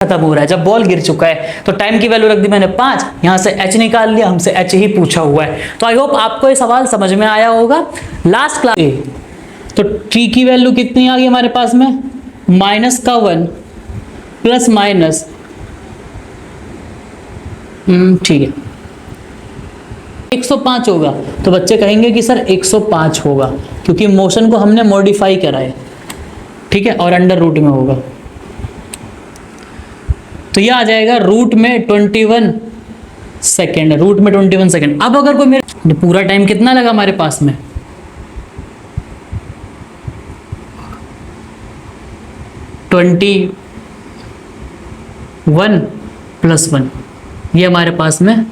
खत्म हो रहा है, जब बॉल गिर चुका है। तो टाइम की वैल्यू रख दी मैंने 5, यहां से h निकाल लिया, हमसे h ही पूछा हुआ है। तो आई होप आपको ये सवाल समझ में आया होगा। लास्ट क्लास तो t की वैल्यू कितनी आ गई हमारे पास में, -1 प्लस माइनस, ठीक है 105 होगा। तो बच्चे कहेंगे कि सर 105 होगा क्योंकि मोशन को हमने मॉडिफाई करा है, ठीक है, और अंडर रूट में होगा। तो यह आ जाएगा रूट में 21 सेकेंड, रूट में 21 सेकेंड। अब अगर कोई मेरे पूरा टाइम कितना लगा हमारे पास में, +1 + 1, ये हमारे पास में।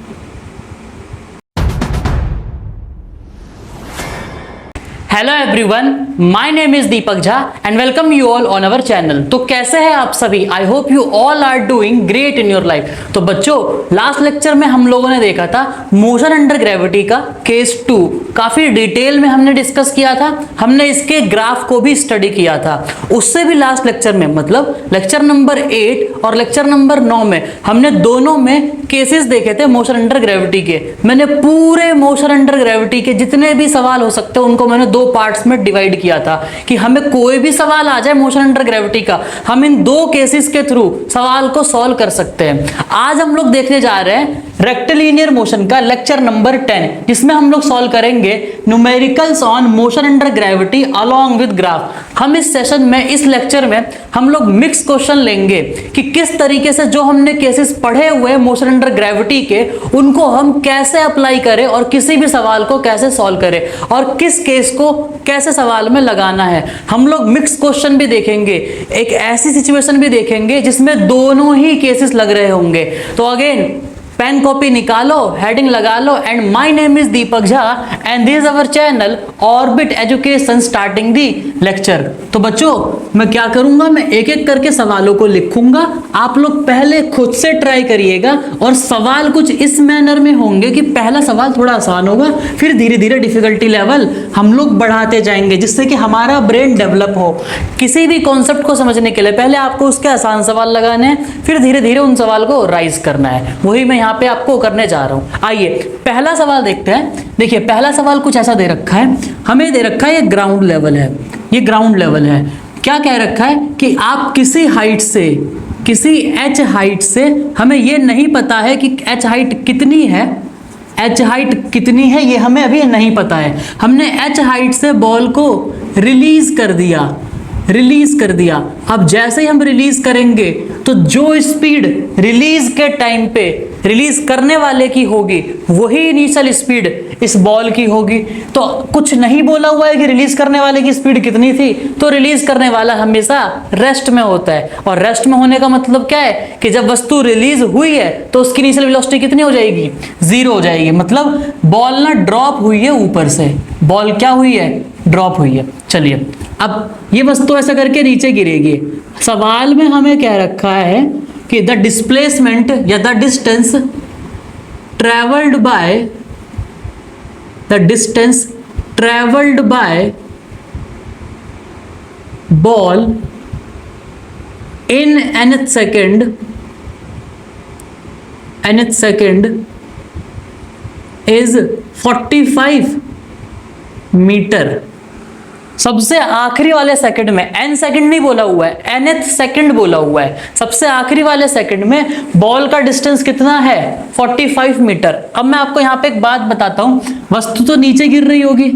Hello everyone, my name is Deepak Jha and welcome you all on our channel. तो कैसे हैं आप सभी? I hope you all are doing great in your life. तो बच्चों, लास्ट लेक्चर में हम लोगों ने देखा था मोशन अंडर ग्रेविटी का केस 2, काफी डिटेल में हमने डिस्कस किया था, हमने इसके ग्राफ को भी स्टडी किया था। उससे भी लास्ट लेक्चर में, मतलब लेक्चर नंबर 8 और लेक्चर नंबर 9 में हमने दोनों में केसेस देखे थे मोशन अंडर ग्रेविटी के। मैंने पूरे मोशन अंडर ग्रेविटी के जितने भी सवाल हो सकते हैं उनको मैंने 2 पार्ट्स में डिवाइड किया था कि हमें कोई भी सवाल आ जाए मोशन अंडर ग्रेविटी का, हम इन 2 केसेस के थ्रू सवाल को सॉल्व कर सकते हैं। आज हम लोग देखने जा रहे हैं रेक्टिलिनियर मोशन का लेक्चर नंबर 10, जिसमें हम लोग सॉल्व करेंगे numericals on motion under gravity along with graph. हम इस सेशन में, इस लेक्चर में हम लोग मिक्स क्वेश्चन लेंगे कि किस तरीके से जो हमने केसेस पढ़े हुए मोशन अंडर ग्रेविटी के, उनको हम कैसे अप्लाई करें और किसी भी सवाल को कैसे सॉल्व करें और किस केस को कैसे सवाल में लगाना है। हम लोग मिक्स क्वेश्चन भी देखेंगे, एक ऐसी सिचुएशन भी देखेंगे जिसमें दोनों ही केसेस लग रहे होंगे। तो अगेन पेन कॉपी निकालो, हेडिंग लगा लो, and my name is Deepak Jha and this is our channel Orbit Education starting the lecture. तो बच्चों, मैं क्या करूंगा, मैं एक एक करके सवालों को लिखूंगा, आप लोग पहले खुद से ट्राई करिएगा और सवाल कुछ इस मैनर में होंगे कि पहला सवाल थोड़ा आसान होगा, फिर धीरे धीरे डिफिकल्टी लेवल हम लोग बढ़ाते जाएंगे जिससे कि हमारा ब्रेन डेवलप हो। किसी भी कॉन्सेप्ट को समझने के लिए पहले आपको उसके आसान सवाल लगाने हैं, फिर धीरे धीरे उन सवाल को राइज करना है। वही मैं यहाँ पे आपको करने जा रहा हूं। आइए पहला सवाल देखते हैं। देखिए पहला सवाल कुछ ऐसा दे रखा है, हमें दे रखा है ये ग्राउंड लेवल है, ये ग्राउंड लेवल है। क्या कह रखा है कि आप किसी हाइट से, किसी h हाइट से, हमें ये नहीं पता है कि h हाइट कितनी है, h हाइट कितनी है ये हमें अभी नहीं पता है। हमने h हाइट से बॉल को रिलीज कर दिया, रिलीज कर दिया। अब जैसे ही हम रिलीज करेंगे तो जो स्पीड रिलीज के टाइम पे रिलीज करने वाले की होगी वही इनिशियल स्पीड इस बॉल की होगी। तो कुछ नहीं बोला हुआ है कि रिलीज करने वाले की स्पीड कितनी थी, तो रिलीज करने वाला हमेशा रेस्ट में होता है। और रेस्ट में होने का मतलब क्या है कि जब वस्तु रिलीज हुई है तो उसकी इनिशियल वेलोसिटी कितनी हो जाएगी, 0 हो जाएगी। मतलब बॉल ना ड्रॉप हुई है ऊपर से, बॉल क्या हुई है, ड्रॉप हुई है। चलिए अब ये वस्तु ऐसा करके नीचे गिरेगी। सवाल में हमें कह रखा है कि द डिस्प्लेसमेंट या the distance travelled by, the distance travelled by ball in nth second, nth second is 45 metre. सबसे आखिरी वाले सेकंड में, n सेकंड नहीं बोला हुआ है, nth सेकंड बोला हुआ है। सबसे आखिरी वाले सेकंड में बॉल का डिस्टेंस कितना है, 45 मीटर। अब मैं आपको यहाँ पे एक बात बताता हूँ, वस्तु तो नीचे गिर रही होगी,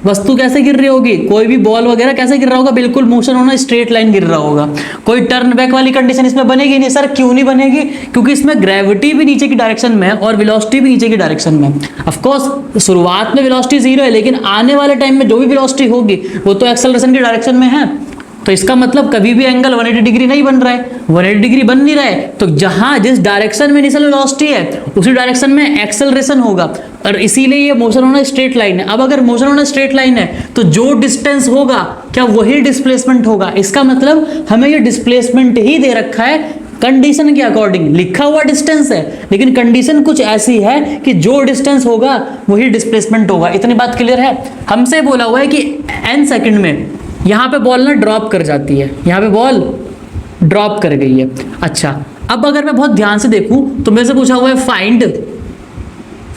वस्तु कैसे गिर रही होगी, कोई भी बॉल वगैरह कैसे गिर रहा होगा, बिल्कुल मोशन होना, स्ट्रेट लाइन गिर रहा होगा। कोई टर्न बैक वाली कंडीशन इसमें बनेगी नहीं। सर क्यों नहीं बनेगी? क्योंकि इसमें ग्रेविटी भी नीचे की डायरेक्शन में है और वेलोसिटी भी नीचे की डायरेक्शन में है। ऑफ कोर्स शुरुआत में वेलोसिटी 0 है, लेकिन आने वाले टाइम में जो भी वेलोसिटी होगी वो तो एक्सेलरेशन की डायरेक्शन में है। तो इसका मतलब कभी भी एंगल 180 डिग्री नहीं बन रहा है, 180 डिग्री बन नहीं रहा है। तो जहां जिस डायरेक्शन में इनिशियल वेलोसिटी है उसी डायरेक्शन में एक्सेलरेशन होगा, और इसीलिए ये मोशन होना स्ट्रेट लाइन है। अब अगर मोशन होना स्ट्रेट लाइन है तो जो डिस्टेंस होगा क्या वही डिस्प्लेसमेंट होगा। इसका मतलब हमें ये डिस्प्लेसमेंट ही दे रखा है कंडीशन के अकॉर्डिंग। लिखा हुआ डिस्टेंस है लेकिन कंडीशन कुछ ऐसी है कि जो डिस्टेंस होगा वही डिस्प्लेसमेंट होगा। इतनी बात क्लियर है? हमसे बोला हुआ है कि n सेकंड में यहाँ पे बॉल ना ड्रॉप कर जाती है, यहाँ पे बॉल ड्रॉप कर गई है। अच्छा, अब अगर मैं बहुत ध्यान से देखूं तो मेरे से पूछा हुआ है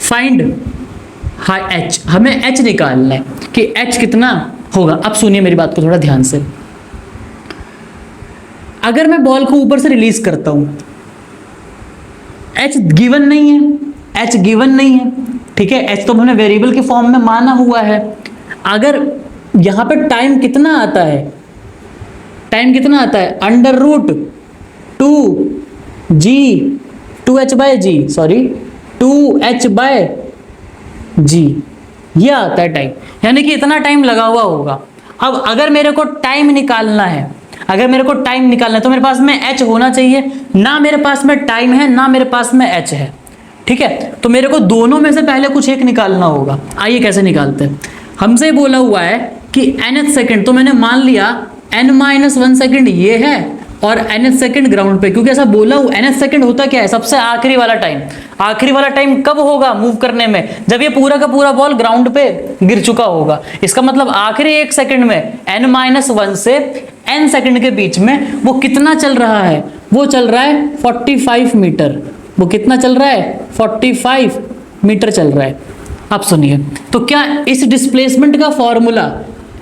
फाइंड हाई एच, हमें एच निकालना है कि एच कितना होगा। अब सुनिए मेरी बात को थोड़ा ध्यान से। अगर मैं बॉल को ऊपर से रिलीज करता हूं, एच गिवन नहीं है, एच गिवन नहीं है, ठीक है, एच तो हमने वेरिएबल के फॉर्म में माना हुआ है। अगर यहां पे टाइम कितना आता है, टाइम कितना आता है, अंडर रूट 2h बाय जी, ये आता है टाइम, यानी कि इतना टाइम लगा हुआ होगा। अब अगर मेरे को टाइम निकालना है, तो मेरे पास में h होना चाहिए, ना मेरे पास में टाइम है ना मेरे पास में h है, ठीक है। तो मेरे को दोनों में से पहले कुछ एक निकालना होगा। आइए कैसे निकालते हैं। हमसे बोला हुआ है कि nth सेकंड, तो मैंने मान लिया n-1 सेकंड ये है और nth सेकंड ग्राउंड पे, क्योंकि ऐसा बोला हुआ। nth सेकंड होता क्या है, सबसे आखिरी वाला टाइम। आखिरी वाला टाइम कब होगा मूव करने में, जब ये पूरा का पूरा बॉल ग्राउंड पे गिर चुका होगा। इसका मतलब आखिरी 1 सेकंड में n-1 से n सेकंड के बीच में वो कितना चल रहा है, वो चल रहा है 45 मीटर। वो कितना चल रहा है, 45 मीटर चल रहा है। अब सुनिए, तो क्या इस डिस्प्लेसमेंट का फॉर्मूला,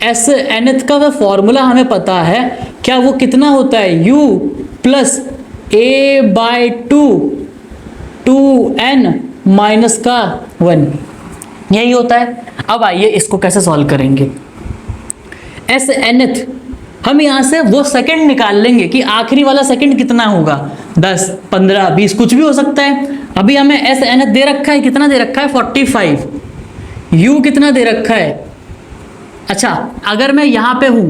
एस nth का वो फॉर्मूला हमें पता है, क्या वो कितना होता है, u plus a bye 2n-1, यही होता है। अब आइए इसको कैसे सॉल्व करेंगे। एस nth, हम यहां से वो सेकंड निकाल लेंगे कि आखिरी वाला सेकंड कितना होगा, 10, 15, 20 कुछ भी हो सकता है। अभी हमें एस nth दे रखा है, कितना दे रखा है, 45। u कितना दे रखा है। अच्छा, अगर मैं यहां पे हूं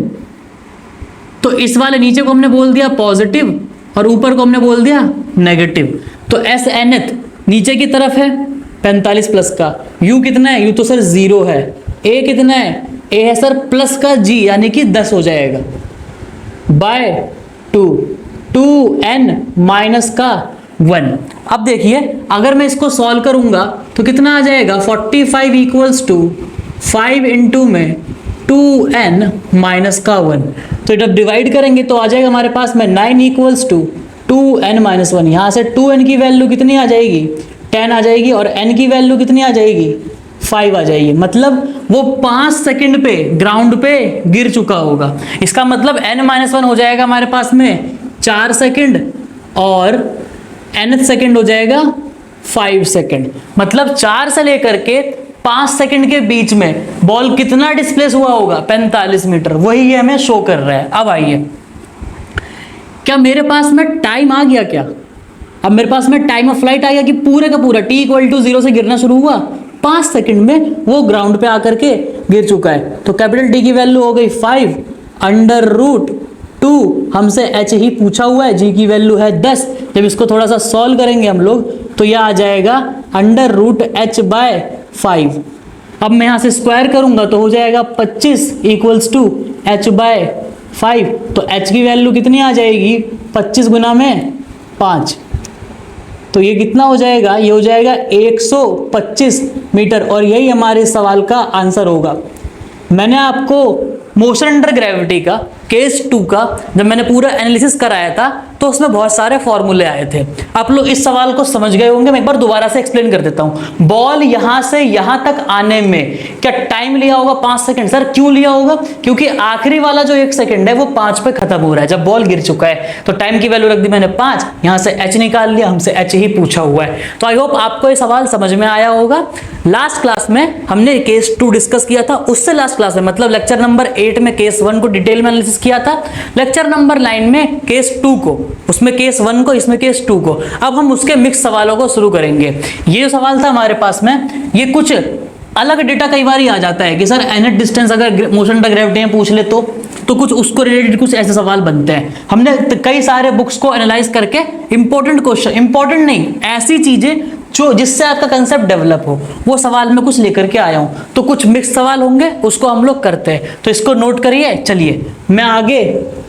तो इस वाले नीचे को हमने बोल दिया पॉजिटिव और ऊपर को हमने बोल दिया नेगेटिव। तो एस nth नीचे की तरफ है 45 प्लस का, u कितना है, u तो सर 0 है, a कितना है, a है सर प्लस का g यानी कि 10 हो जाएगा, बाय 2n-1। अब देखिए अगर मैं इसको सॉल्व करूंगा तो कितना आ जाएगा, 45 इक्वल्स टू 5 इंटू में 2n-1। तो जब डिवाइड करेंगे तो आ जाएगा हमारे पास में 9 इक्वल्स टू 2n-1। यहाँ से 2n की वैल्यू कितनी आ जाएगी, 10 आ जाएगी, और n की वैल्यू कितनी आ जाएगी, 5 आ जाएगी। मतलब वो 5 सेकंड पे ग्राउंड पे गिर चुका होगा। इसका मतलब n-1 हो जाएगा हमारे पास में 4 सेकंड और nth सेकंड हो जाएगा 5 सेकंड। मतलब 4 से लेकर के 5 सेकंड के बीच में बॉल कितना डिस्प्लेस हुआ होगा, 45 मीटर। वही ये हमें शो कर रहा है। अब आइए, क्या मेरे पास में टाइम आ गया क्या, अब मेरे पास में टाइम ऑफ फ्लाइट आ गया कि पूरे का पूरा t इक्वल टू 0 से गिरना शुरू हुआ, 5 सेकंड में वो ग्राउंड पे आकर के गिर चुका है। तो कैपिटल T की वैल्यू हो गई 5 अंडर रूट 2, हमसे h ही पूछा हुआ है, g की वैल्यू है 10। जब इसको थोड़ा सा सॉल्व करेंगे हम लोग तो यह आ जाएगा अंडर रूट h बाय 5। अब मैं यहां से स्क्वायर करूंगा तो हो जाएगा 25 इक्वल्स टू h बाय 5। तो h की वैल्यू कितनी आ जाएगी, 25 गुना में 5, तो ये कितना हो जाएगा, ये हो जाएगा 125 मीटर। और यही हमारे सवाल का आंसर होगा। मैंने आपको मोशन अंडर ग्रेविटी का केस 2 का जब मैंने पूरा एनालिसिस कराया था तो उसमें बहुत सारे फॉर्मूले आए थे। आप लोग इस सवाल को समझ गए होंगे। मैं एक बार दोबारा से एक्सप्लेन कर देता हूं। बॉल यहां से यहां तक आने में क्या टाइम लिया होगा, 5 सेकंड। सर क्यों लिया होगा, क्योंकि आखिरी वाला जो 1 सेकंड है वो 5 पे खत्म हो रहा है जब बॉल गिर चुका है। तो टाइम की वैल्यू रख दी मैंने 5, यहां से h निकाल लिया, हमसे h ही पूछा हुआ है। तो आई होप आपको ये सवाल समझ में आया होगा। लास्ट क्लास में हमने केस 2 डिस्कस किया था, उससे लास्ट क्लास में मतलब लेक्चर नंबर 8 में केस 1 को डिटेल में एनालिसिस किया था, लेक्चर नंबर 9 में केस 2 को, उसमें केस 1 को, इसमें केस 2 को। अब हम उसके मिक्स सवालों को शुरू करेंगे। ये जो सवाल था हमारे पास में, ये कुछ अलग डेटा कई बार ही आ जाता है कि सर nth डिस्टेंस अगर मोशन अंडर ग्रेविटी में पूछ ले तो कुछ उसको रिलेटेड कुछ ऐसे सवाल बनते हैं। हमने कई सारे बुक्स को एनालाइज करके इंपॉर्टेंट क्वेश्चन, इंपॉर्टेंट नहीं, ऐसी चीजें जो जिससे आपका कंसेप्ट डेवलप हो, वो सवाल में कुछ लेकर के आया हूं। तो कुछ मिक्स सवाल होंगे, उसको हम लोग करते हैं। तो इसको नोट करिए। चलिए मैं आगे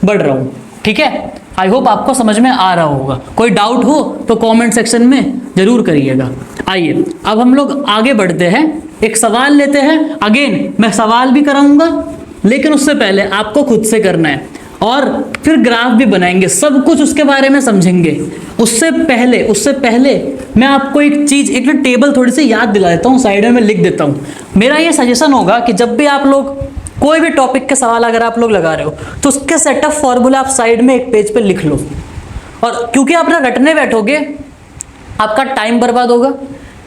बढ़ रहा हूं, ठीक है। आई होप आपको समझ में आ रहा होगा। कोई डाउट हो तो कमेंट सेक्शन में जरूर करिएगा। आइए अब हम लोग आगे बढ़ते हैं, एक सवाल लेते हैं। अगेन मैं सवाल भी कराऊंगा, लेकिन उससे पहले आपको खुद से करना है। और फिर ग्राफ भी बनाएंगे, सब कुछ उसके बारे में समझेंगे। उससे पहले मैं आपको एक चीज, एक टेबल थोड़ी सी याद दिला देता हूँ, साइड में मैं लिख देता हूँ। मेरा ये सजेशन होगा कि जब भी आप लोग कोई भी टॉपिक के सवाल अगर आप लोग लगा रहे हो तो उसके सेटअप फॉर्मूला आप साइड में एक पेज पे लिख लो। और क्योंकि आप ना रटने बैठोगे आपका टाइम बर्बाद होगा,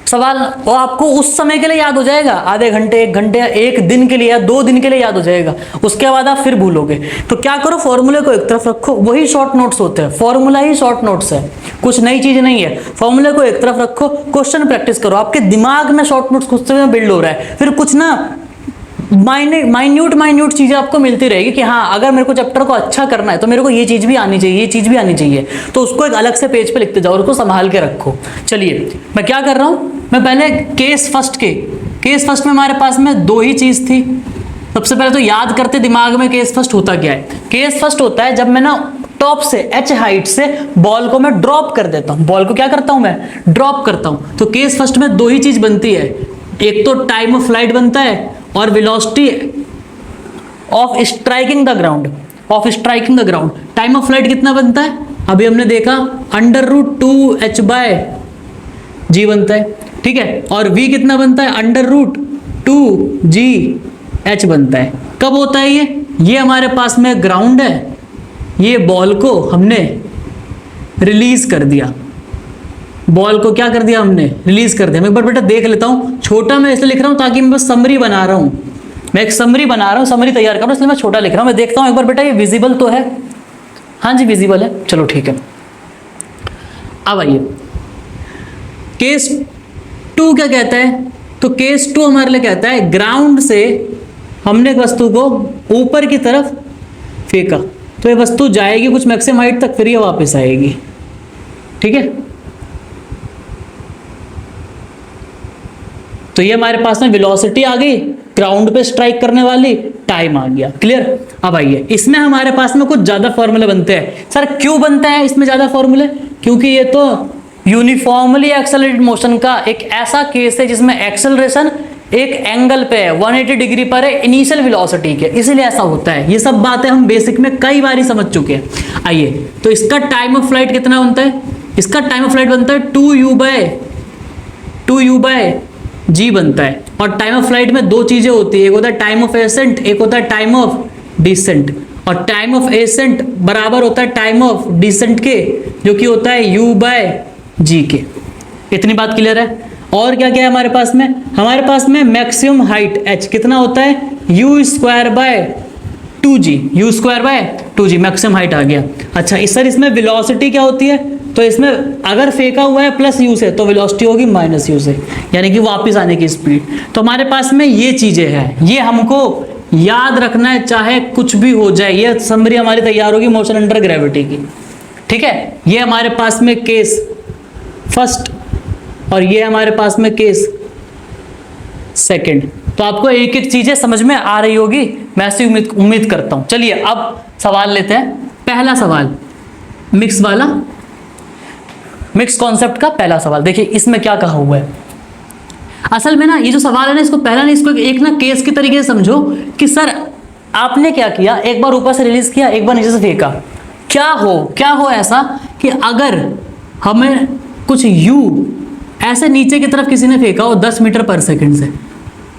सवाल वो आपको उस समय के लिए याद हो जाएगा, आधे घंटे, 1 घंटे, 1 दिन के लिए या 2 दिन के लिए याद हो जाएगा, उसके बाद आप फिर भूलोगे। तो क्या करो, फॉर्मूले को एक तरफ रखो, वही शॉर्ट नोट्स होते हैं, फॉर्मूला ही शॉर्ट नोट्स है, कुछ नई चीज नहीं है। फॉर्मूले को एक तरफ रखो, क्वेश्चन प्रैक्टिस करो, आपके दिमाग में शॉर्ट नोट्स खुद से बिल्ड हो रहा है, फिर कुछ ना माइन्यूट चीजें आपको मिलती रहेगी कि हाँ अगर मेरे को चैप्टर को अच्छा करना है तो मेरे को ये चीज भी आनी चाहिए, ये चीज भी आनी चाहिए, तो उसको एक अलग से पेज पे लिखते जाओ और उसको संभाल के रखो। चलिए मैं क्या कर रहा हूं, मैं पहले केस फर्स्ट में हमारे पास में 2 ही चीज थी। सबसे पहले तो याद करते दिमाग में केस फर्स्ट होता क्या है। केस फर्स्ट होता है जब मैं ना टॉप से h हाइट से बॉल को मैं ड्रॉप कर देता हूं, बॉल को क्या करता हूं मैं ड्रॉप करता हूं। तो केस फर्स्ट में 2 ही चीज बनती है, एक तो टाइम ऑफ फ्लाइट बनता है और velocity of striking the ground. Time of flight कितना बनता है, अभी हमने देखा √2h/g बनता है, ठीक है, और v कितना बनता है, √2gh बनता है। कब होता है ये हमारे पास में ग्राउंड है, ये बॉल को हमने रिलीज कर दिया, बॉल को क्या कर दिया हमने, रिलीज कर दिया। मैं एक बार बेटा देख लेता हूं, छोटा मैं इसलिए लिख रहा हूं ताकि मैं बस समरी बना रहा हूं, मैं एक समरी बना रहा हूं, समरी तैयार कर रहा हूं, इसलिए मैं छोटा लिख रहा हूं। मैं देखता हूं एक बार बेटा ये विजिबल तो है, हाँ जी विजिबल है, चलो ठीक है। अब आइए केस 2 क्या कहता है, तो केस 2 हमारे लिए कहता है ग्राउंड से हमने एक वस्तु को ऊपर की तरफ फेंका तो ये वस्तु जाएगी कुछ मैक्सिमम हाइट तक, फिर ये वापस आएगी, ठीक है। तो ये हमारे पास में वेलोसिटी आ गई, ग्राउंड पे स्ट्राइक करने वाली, टाइम आ गया, क्लियर। अब आइए इसमें हमारे पास में कुछ ज्यादा फॉर्मूले बनते हैं। सर क्यों बनता है इसमें ज्यादा फॉर्मूले, क्योंकि ये तो यूनिफॉर्मली एक्सेलरेटेड मोशन का एक ऐसा केस है जिसमें एक्सेलरेशन एक एंगल पे है, 180 डिग्री पर है इनिशियल वेलोसिटी के, इसलिए ऐसा होता है। ये सब बातें हम बेसिक में कई बार ही समझ चुके हैं। आइए तो इसका टाइम ऑफ फ्लाइट कितना बनता है, इसका टाइम ऑफ फ्लाइट बनता है 2u/g बनता है। और टाइम ऑफ फ्लाइट में 2 चीजें होती है, एक होता है टाइम ऑफ एसेंट, एक होता है टाइम ऑफ डिसेंट। और टाइम ऑफ एसेंट बराबर होता है टाइम ऑफ डिसेंट के, जो कि होता है u/g के। इतनी बात क्लियर है। और क्या क्या है हमारे पास में, हमारे पास में मैक्सिमम हाइट h कितना होता है, u²/2g मैक्सिमम हाइट आ गया। अच्छा इस सर इसमें वेलोसिटी क्या होती है, तो इसमें अगर फेंका हुआ है प्लस u से तो वेलोसिटी होगी माइनस u से, यानी कि वापस आने की स्पीड। तो हमारे पास में ये चीजें हैं, ये हमको याद रखना है चाहे कुछ भी हो जाए। ये समरी हमारी तैयार होगी मोशन अंडर ग्रेविटी की, ठीक है। ये हमारे पास में केस फर्स्ट और ये हमारे पास में केस सेकंड। तो आपको एक एक चीजें समझ में आ रही होगी, मैं ऐसी उम्मीद करता हूं। चलिए अब सवाल लेते हैं। पहला सवाल मिक्स वाला, मिक्स कॉन्सेप्ट का पहला सवाल। देखिए इसमें क्या कहा हुआ है। असल में ना ये जो सवाल है ना, इसको पहला नहीं, इसको एक ना केस के तरीके से समझो कि सर आपने क्या किया, एक बार ऊपर से रिलीज किया, एक बार नीचे से फेंका। क्या हो ऐसा कि अगर हमें कुछ u ऐसे नीचे की तरफ किसी ने फेंका हो 10 मीटर पर सेकंड से,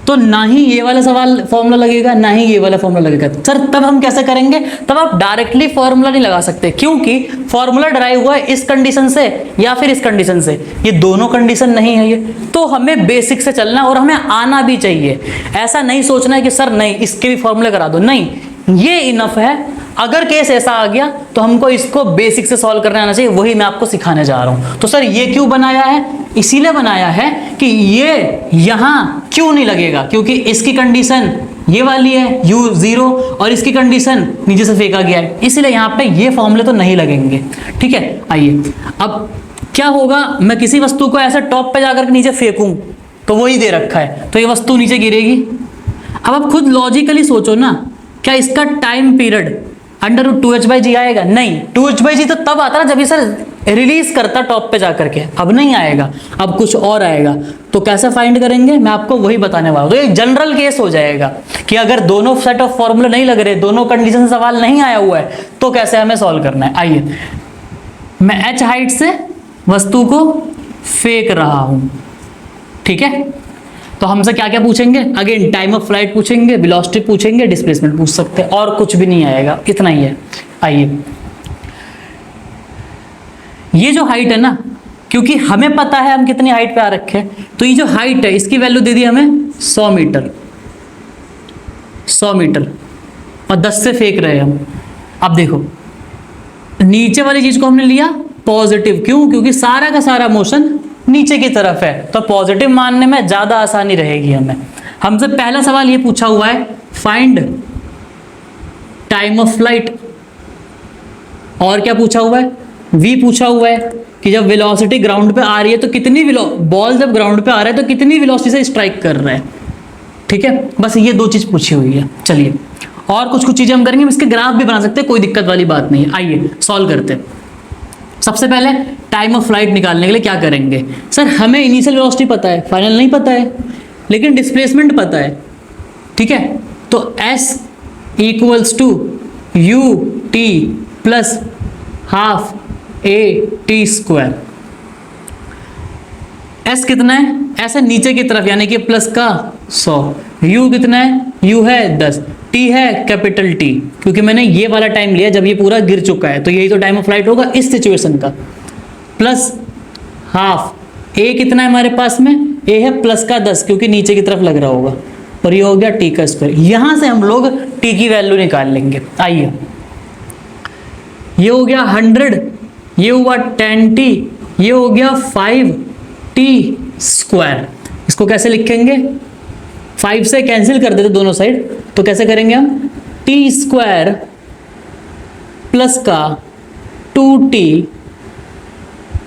तो ना ही ये वाला सवाल फॉर्मूला लगेगा ना ही ये वाला फॉर्मूला लगेगा। सर तब हम कैसे करेंगे, तब आप डायरेक्टली फॉर्मूला नहीं लगा सकते, क्योंकि फॉर्मूला डराइव हुआ है इस कंडीशन से या फिर इस कंडीशन से, ये दोनों कंडीशन नहीं है ये। तो हमें बेसिक से चलना और हमें आना भी चाहिए। ऐसा नहीं सोचना है कि सर नहीं इसके भी फॉर्मूले करा दो, नहीं, ये इनफ है। अगर केस ऐसा आ गया तो हमको इसको बेसिक से सॉल्व करने आना चाहिए, वही मैं आपको सिखाने जा रहा हूं। तो सर ये क्यों बनाया है, इसीलिए बनाया है कि ये यहां क्यों नहीं लगेगा, क्योंकि इसकी कंडीशन ये वाली है u0 और इसकी कंडीशन नीचे से फेंका गया है, इसलिए यहां पे ये फॉर्मूले तो नहीं लगेंगे, ठीक है। आइए अब क्या होगा, मैं किसी वस्तु को ऐसे टॉप पे जाकर नीचे फेंकूं तो वही दे रखा है, तो ये वस्तु नीचे गिरेगी। अब आप खुद लॉजिकली सोचो ना, क्या इसका टाइम पीरियड √2h/g आएगा, नहीं, 2h/g तो तब आता है जब ये सर रिलीज करता टॉप पे जाकर के, अब नहीं आएगा, अब कुछ और आएगा। तो कैसे फाइंड करेंगे, मैं आपको वही बताने वाला हूं। तो एक जनरल केस हो जाएगा कि अगर दोनों सेट ऑफ फॉर्मूले नहीं लग रहे, दोनों कंडीशन से सवाल नहीं आया हुआ है, तो कैसे हमें सॉल्व करना है। आइए, मैं h हाइट से वस्तु को फेंक रहा हूं, ठीक है। तो हमसे क्या क्या पूछेंगे, अगेन टाइम ऑफ फ्लाइट पूछेंगे, वेलोसिटी पूछेंगे, डिस्प्लेसमेंट पूछ सकते हैं, और कुछ भी नहीं आएगा, इतना ही है। आइए, ये जो हाइट है ना, क्योंकि हमें पता है हम कितनी हाइट पे आ रखे हैं, तो ये जो हाइट है इसकी वैल्यू दे दी हमें 100 मीटर, 100 मीटर, और 10 से फेंक रहे हैं हम। अब देखो, नीचे वाली चीज को हमने लिया पॉजिटिव, क्यों, क्योंकि सारा का सारा मोशन नीचे की तरफ है, तो पॉजिटिव मानने में ज्यादा आसानी रहेगी हमें। हमसे पहला सवाल ये पूछा हुआ है, फाइंड टाइम ऑफ फ्लाइट, और क्या पूछा हुआ है, v पूछा हुआ है कि जब वेलोसिटी ग्राउंड पे आ रही है तो कितनी बॉल जब ग्राउंड पे आ रहा है तो कितनी वेलोसिटी से स्ट्राइक कर रहा है, ठीक है। बस ये दो चीज पूछी हुई है। चलिए, और कुछ कुछ चीजें हम करेंगे, इसके ग्राफ भी बना सकते हैं, कोई दिक्कत वाली बात नहीं है। आइए सॉल्व करते हैं। सबसे पहले टाइम ऑफ फ्लाइट निकालने के लिए क्या करेंगे, सर हमें इनिशियल वेलोसिटी पता है, फाइनल नहीं पता है, लेकिन डिस्प्लेसमेंट पता है, ठीक है। तो s equals to u t plus half a t square. s कितना है, ऐसे नीचे की तरफ यानी कि प्लस का 100, u कितना है, u है 10, t है कैपिटल T, क्योंकि मैंने ये वाला टाइम लिया जब ये पूरा गिर चुका है, तो यही तो टाइम ऑफ फ्लाइट होगा इस सिचुएशन का, प्लस हाफ, a कितना है हमारे पास में, a है प्लस का 10 क्योंकि नीचे की तरफ लग रहा होगा, और ये हो गया t का स्क्वायर। यहां से हम लोग t की वैल्यू निकाल लेंगे। आइए, ये हो गया 100, ये हुआ 10t, ये हो गया 5t स्क्वायर। इसको कैसे लिखेंगे, 5 से कैंसिल कर देते दोनों साइड, तो कैसे करेंगे हम, t स्क्वायर प्लस का 2t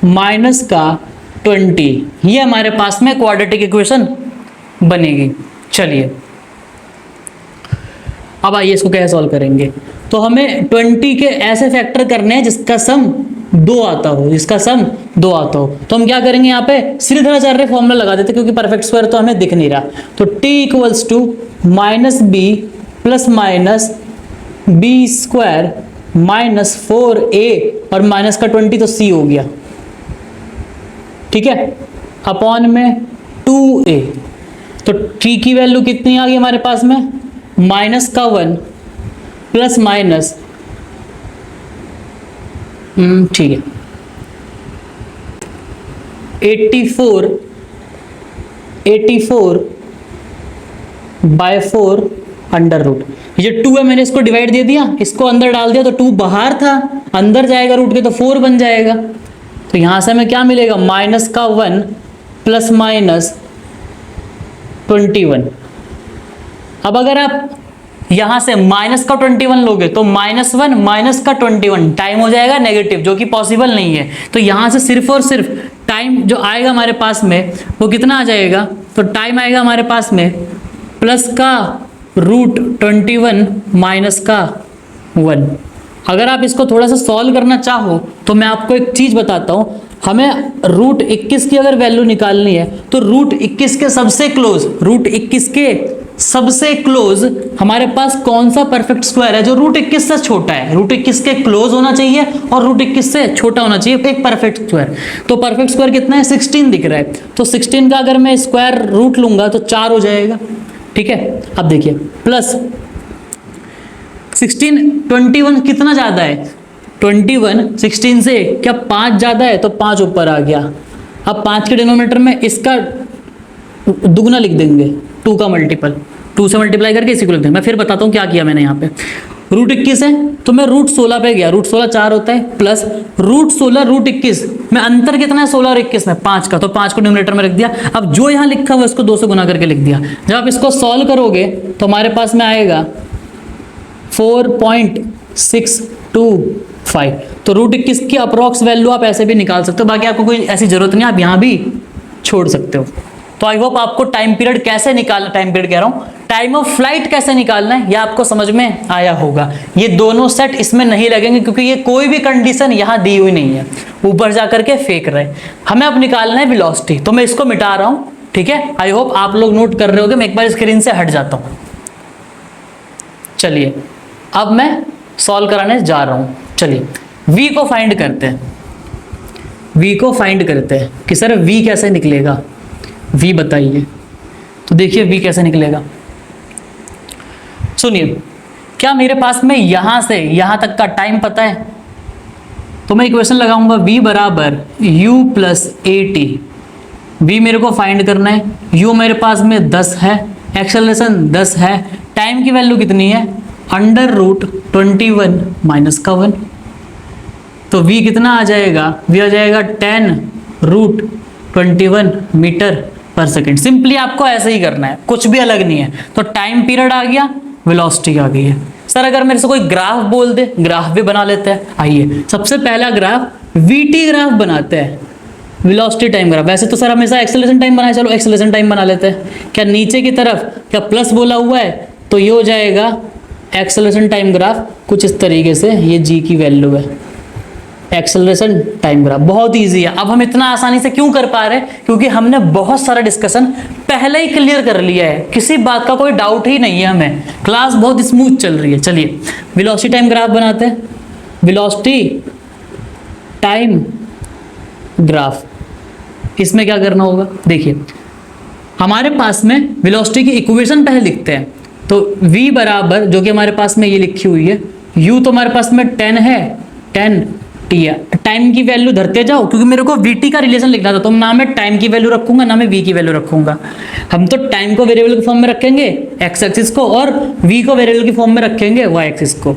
माइनस का 20, ये हमारे पास में क्वाड्रेटिक इक्वेशन बनेगी। चलिए, अब आइए इसको कैसे सॉल्व करेंगे। तो हमें 20 के ऐसे फैक्टर करने हैं जिसका सम 2 आता हो, जिसका सम 2 आता हो। तो हम क्या करेंगे, यहाँ पे श्रीधराचार्य फॉर्मूला लगा देते क्योंकि परफेक्ट स्क्वायर तो हमें दिख नहीं रहा। तो t equals to minus B plus minus B square minus 4a और माइनस का 20 तो c हो गया, ठीक है, अपॉन में 2a। तो t की वैल्यू कितनी आ गई हमारे पास में, माइनस का 1 प्लस माइनस, ठीक है, 84 बाय 4 अंडर रूट। ये 2 है, मैंने इसको डिवाइड दे दिया, इसको अंदर डाल दिया, तो 2 बाहर था, अंदर जाएगा रूट के तो 4 बन जाएगा। तो यहां से हमें क्या मिलेगा, माइनस का 1 प्लस माइनस 21। अब अगर आप यहां से माइनस का 21 लोगे तो -1 माइनस का 21 टाइम हो जाएगा नेगेटिव, जो कि पॉसिबल नहीं है। तो यहां से सिर्फ और सिर्फ टाइम जो आएगा हमारे पास में वो कितना आ जाएगा, तो टाइम आएगा हमारे पास में प्लस का रूट 21 माइनस का 1। अगर आप इसको थोड़ा सा सॉल्व करना चाहो तो मैं आपको एक चीज बताता हूं, हमें रूट 21 की अगर वैल्यू निकालनी है तो रूट 21 के सबसे क्लोज, रूट 21 के सबसे क्लोज हमारे पास कौन सा परफेक्ट स्क्वायर है जो रूट 21 से छोटा है, रूट 21 के क्लोज होना चाहिए और रूट 21 से छोटा होना चाहिए एक परफेक्ट स्क्वायर। तो परफेक्ट स्क्वायर कितना है, 16 दिख रहा है, तो 16 का अगर मैं स्क्वायर रूट लूंगा तो 4 हो जाएगा, ठीक है। अब देखिए प्लस 16 21 कितना ज्यादा है, 21 16 से क्या 5 ज्यादा है, तो 5 ऊपर आ गया। अब 5 के डिनोमिनेटर में इसका दुगना लिख देंगे, 2 का मल्टीपल, 2 से मल्टीप्लाई करके इसी को लिख देंगे। मैं फिर बताता हूँ क्या किया मैंने यहाँ पे, रूट 21 है तो मैं रूट 16 पे गया, रूट 16 4 होता है, प्लस रूट 16 रूट 21 में अंतर कितना है 16 और 21 में 5 का, तो 5 को डिनोमिनेटर में रख दिया। अब जो यहाँ लिखा हुआ इसको 2 से गुना करके लिख दिया। जब आप इसको सॉल्व करोगे तो हमारे पास में आएगा 4.625। तो रूट 21 की अप्रॉक्स वैल्यू आप ऐसे भी निकाल सकते हो, बाकी आपको कोई ऐसी जरूरत नहीं, आप यहाँ भी छोड़ सकते हो। तो तो आई होप आपको टाइम पीरियड कैसे निकालना, टाइम पीरियड कह रहा हूं, टाइम ऑफ फ्लाइट कैसे निकालना है, यह आपको समझ में आया होगा। ये दोनों सेट इसमें नहीं लगेंगे क्योंकि ये कोई भी कंडीशन यहां दी हुई नहीं है, ऊपर जाकर के फेंक रहे। हमें अब निकालना है वेलोसिटी, तो मैं इसको मिटा रहा हूं, ठीक है। आई होप आप लोग नोट कर रहे होगे। मैं एक बार स्क्रीन से हट जाता हूं। चलिए अब मैं सॉल्व कराने जा रहा हूं। चलिए v को फाइंड करते हैं, v को फाइंड करते हैं कि सर v कैसे निकलेगा, v बताइए। तो देखिए v कैसे निकलेगा, सुनिए। क्या मेरे पास में यहां से यहां तक का टाइम पता है? तो मैं इक्वेशन लगाऊंगा v बराबर u plus A T. v मेरे को फाइंड करना है, u मेरे पास में 10 है, एक्सेलरेशन 10 है, टाइम की वैल्यू कितनी है? अंडर रूट 21 माइनस का 1। तो v कितना आ जाएगा? v आ जाएगा 10 रूट 21 मीटर पर सेकेंड। सिंपली आपको ऐसे ही करना है, कुछ भी अलग नहीं है। तो टाइम पीरियड आ गया, वेलोसिटी आ गई है। सर अगर मेरे से कोई ग्राफ बोल दे, ग्राफ भी बना लेते हैं। आइए सबसे पहला ग्राफ वीटी ग्राफ बनाते हैं, वेलोसिटी टाइम ग्राफ। वैसे तो सर हमेशा एक्सेलरेशन टाइम बनाए, चलो एक्सेलरेशन टाइम बना लेते हैं। क्या नीचे की तरफ क्या प्लस बोला हुआ है, तो ये हो जाएगा एक्सेलरेशन टाइम ग्राफ कुछ इस तरीके से। ये जी की वैल्यू है, एक्सेलरेशन टाइम ग्राफ। बहुत इजी है। अब हम इतना आसानी से क्यों कर पा रहे हैं? क्योंकि हमने बहुत सारा डिस्कशन पहले ही क्लियर कर लिया है, किसी बात का कोई डाउट ही नहीं है हमें, क्लास बहुत स्मूथ चल रही है। चलिए वेलोसिटी टाइम ग्राफ बनाते हैं, वेलोसिटी टाइम ग्राफ। इसमें क्या करना होगा, देखिए हमारे पास में वेलोसिटी की इक्वेशन पहले लिखते हैं। तो v बराबर, जो कि हमारे पास में ये लिखी हुई है, u तो हमारे पास में 10 है, 10 t है। टाइम की वैल्यू धरते जाओ, क्योंकि मेरे को vt का रिलेशन लिखना था, तो ना मैं टाइम की वैल्यू रखूंगा ना मैं v की वैल्यू रखूंगा। हम तो टाइम को वेरिएबल के फॉर्म में रखेंगे x एक्सिस को, और v को वेरिएबल के फॉर्म में रखेंगे y एक्सिस को।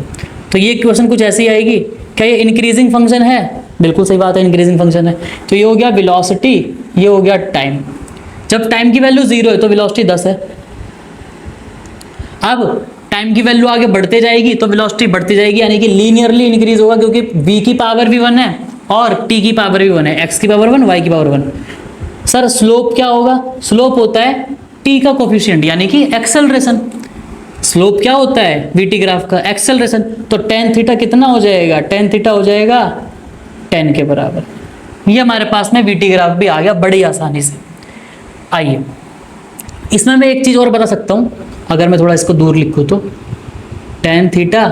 तो ये इक्वेशन कुछ ऐसी आएगी। क्या ये इंक्रीजिंग फंक्शन है? बिल्कुल सही बात है, इंक्रीजिंग फंक्शन है। तो ये हो गया वेलोसिटी, ये हो गया टाइम। जब टाइम की वैल्यू 0 है तो वेलोसिटी 10 है। अब टाइम की वैल्यू आगे बढ़ते जाएगी तो वेलोसिटी बढ़ती जाएगी, यानी कि लीनियरली इंक्रीज होगा, क्योंकि v की पावर भी 1 है और t की पावर भी 1 है, x की पावर 1, y की पावर 1। सर स्लोप क्या होगा? स्लोप होता है t का कोफिशिएंट, यानी कि एक्सेलरेशन। स्लोप क्या होता है vt ग्राफ का? एक्सेलरेशन। तो tan थीटा कितना हो जाएगा? tan थीटा हो जाएगा 10 के बराबर। ये हमारे पास में vt ग्राफ भी आ गया बड़ी आसानी से। आइए इसमें मैं एक चीज और बता सकता हूं, अगर मैं थोड़ा इसको दूर लिखूं तो tan theta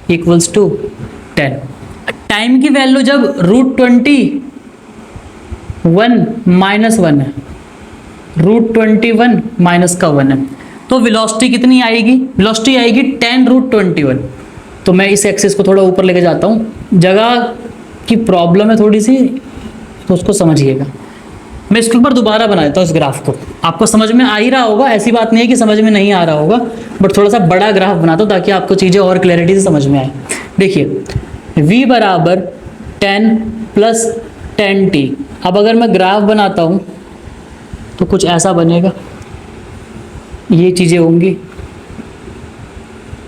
equals to 10। Time की वैल्यू जब रूट 21 माइनस 1 है, रूट 21 माइनस का 1 है, तो वेलोसिटी कितनी आएगी? वेलोसिटी आएगी 10 रूट 21। तो मैं इस एक्सिस को थोड़ा ऊपर लेके जाता हूँ, जगह की प्रॉब्लम है थोड़ी सी, तो उसको समझिएगा। मैं इसके ऊपर दोबारा बना देता हूँ इस ग्राफ को, आपको समझ में आ ही रहा होगा, ऐसी बात नहीं है कि समझ में नहीं आ रहा होगा, बट थोड़ा सा बड़ा ग्राफ बनाता हूँ ताकि आपको चीज़ें और क्लैरिटी से समझ में आए। देखिए v बराबर 10 प्लस 10t। अब अगर मैं ग्राफ बनाता हूँ तो कुछ ऐसा बनेगा, ये चीज़ें होंगी।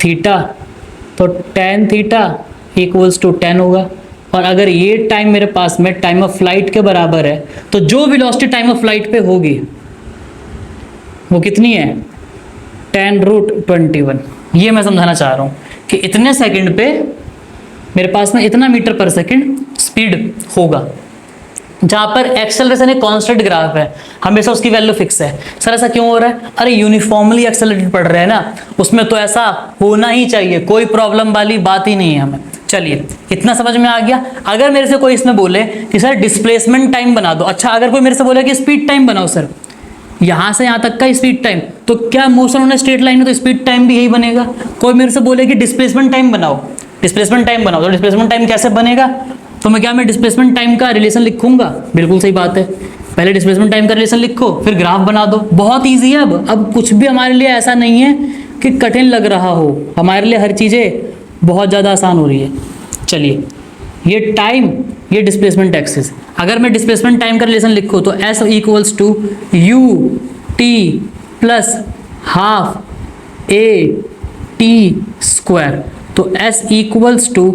थीटा तो tan थीटा इक्वल्स टू 10 होगा, और अगर ये टाइम मेरे पास में टाइम ऑफ फ्लाइट के बराबर है, तो जो वेलोसिटी टाइम ऑफ फ्लाइट पे होगी वो कितनी है? 10 रूट 21। ये मैं समझाना चाह रहा हूँ कि इतने सेकंड पे मेरे पास में इतना मीटर पर सेकंड स्पीड होगा, जहाँ पर एक्सेलरेशन एक कांस्टेंट ग्राफ है, हमेशा उसकी वैल्यू फिक्स है। सर ऐसा क्यों हो रहा है? अरे यूनिफॉर्मली एक्सेलरेटेड पढ़ रहे हैं ना, उसमें तो ऐसा होना ही चाहिए, कोई प्रॉब्लम वाली बात ही नहीं है हमें। चलिए इतना समझ में आ गया। अगर मेरे से कोई इसमें बोले कि सर डिस्प्लेसमेंट टाइम बना दो, अच्छा अगर कोई मेरे से बोले कि स्पीड टाइम बनाओ सर, यहाँ से यहाँ तक का स्पीड टाइम, तो क्या मोशन होना स्ट्रेट लाइन है तो स्पीड टाइम भी यही बनेगा। कोई मेरे से बोले कि डिस्प्लेसमेंट टाइम बनाओ, डिस्प्लेसमेंट टाइम बनाओ, तो डिस्प्लेसमेंट टाइम कैसे बनेगा? तो मैं डिस्प्लेसमेंट टाइम का रिलेशन लिखूंगा? बिल्कुल सही बात है, पहले डिस्प्लेसमेंट टाइम का रिलेशन लिखो, फिर ग्राफ बना दो। बहुत ईजी है। अब कुछ भी हमारे लिए ऐसा नहीं है कि कठिन लग रहा हो, हमारे लिए हर चीज़ें बहुत ज़्यादा आसान हो रही है। चलिए ये टाइम, ये डिस्प्लेसमेंट एक्सिस, अगर मैं डिस्प्लेसमेंट टाइम का रिलेशन लिखूँ तो S equals to U T plus half A T square. तो S equals to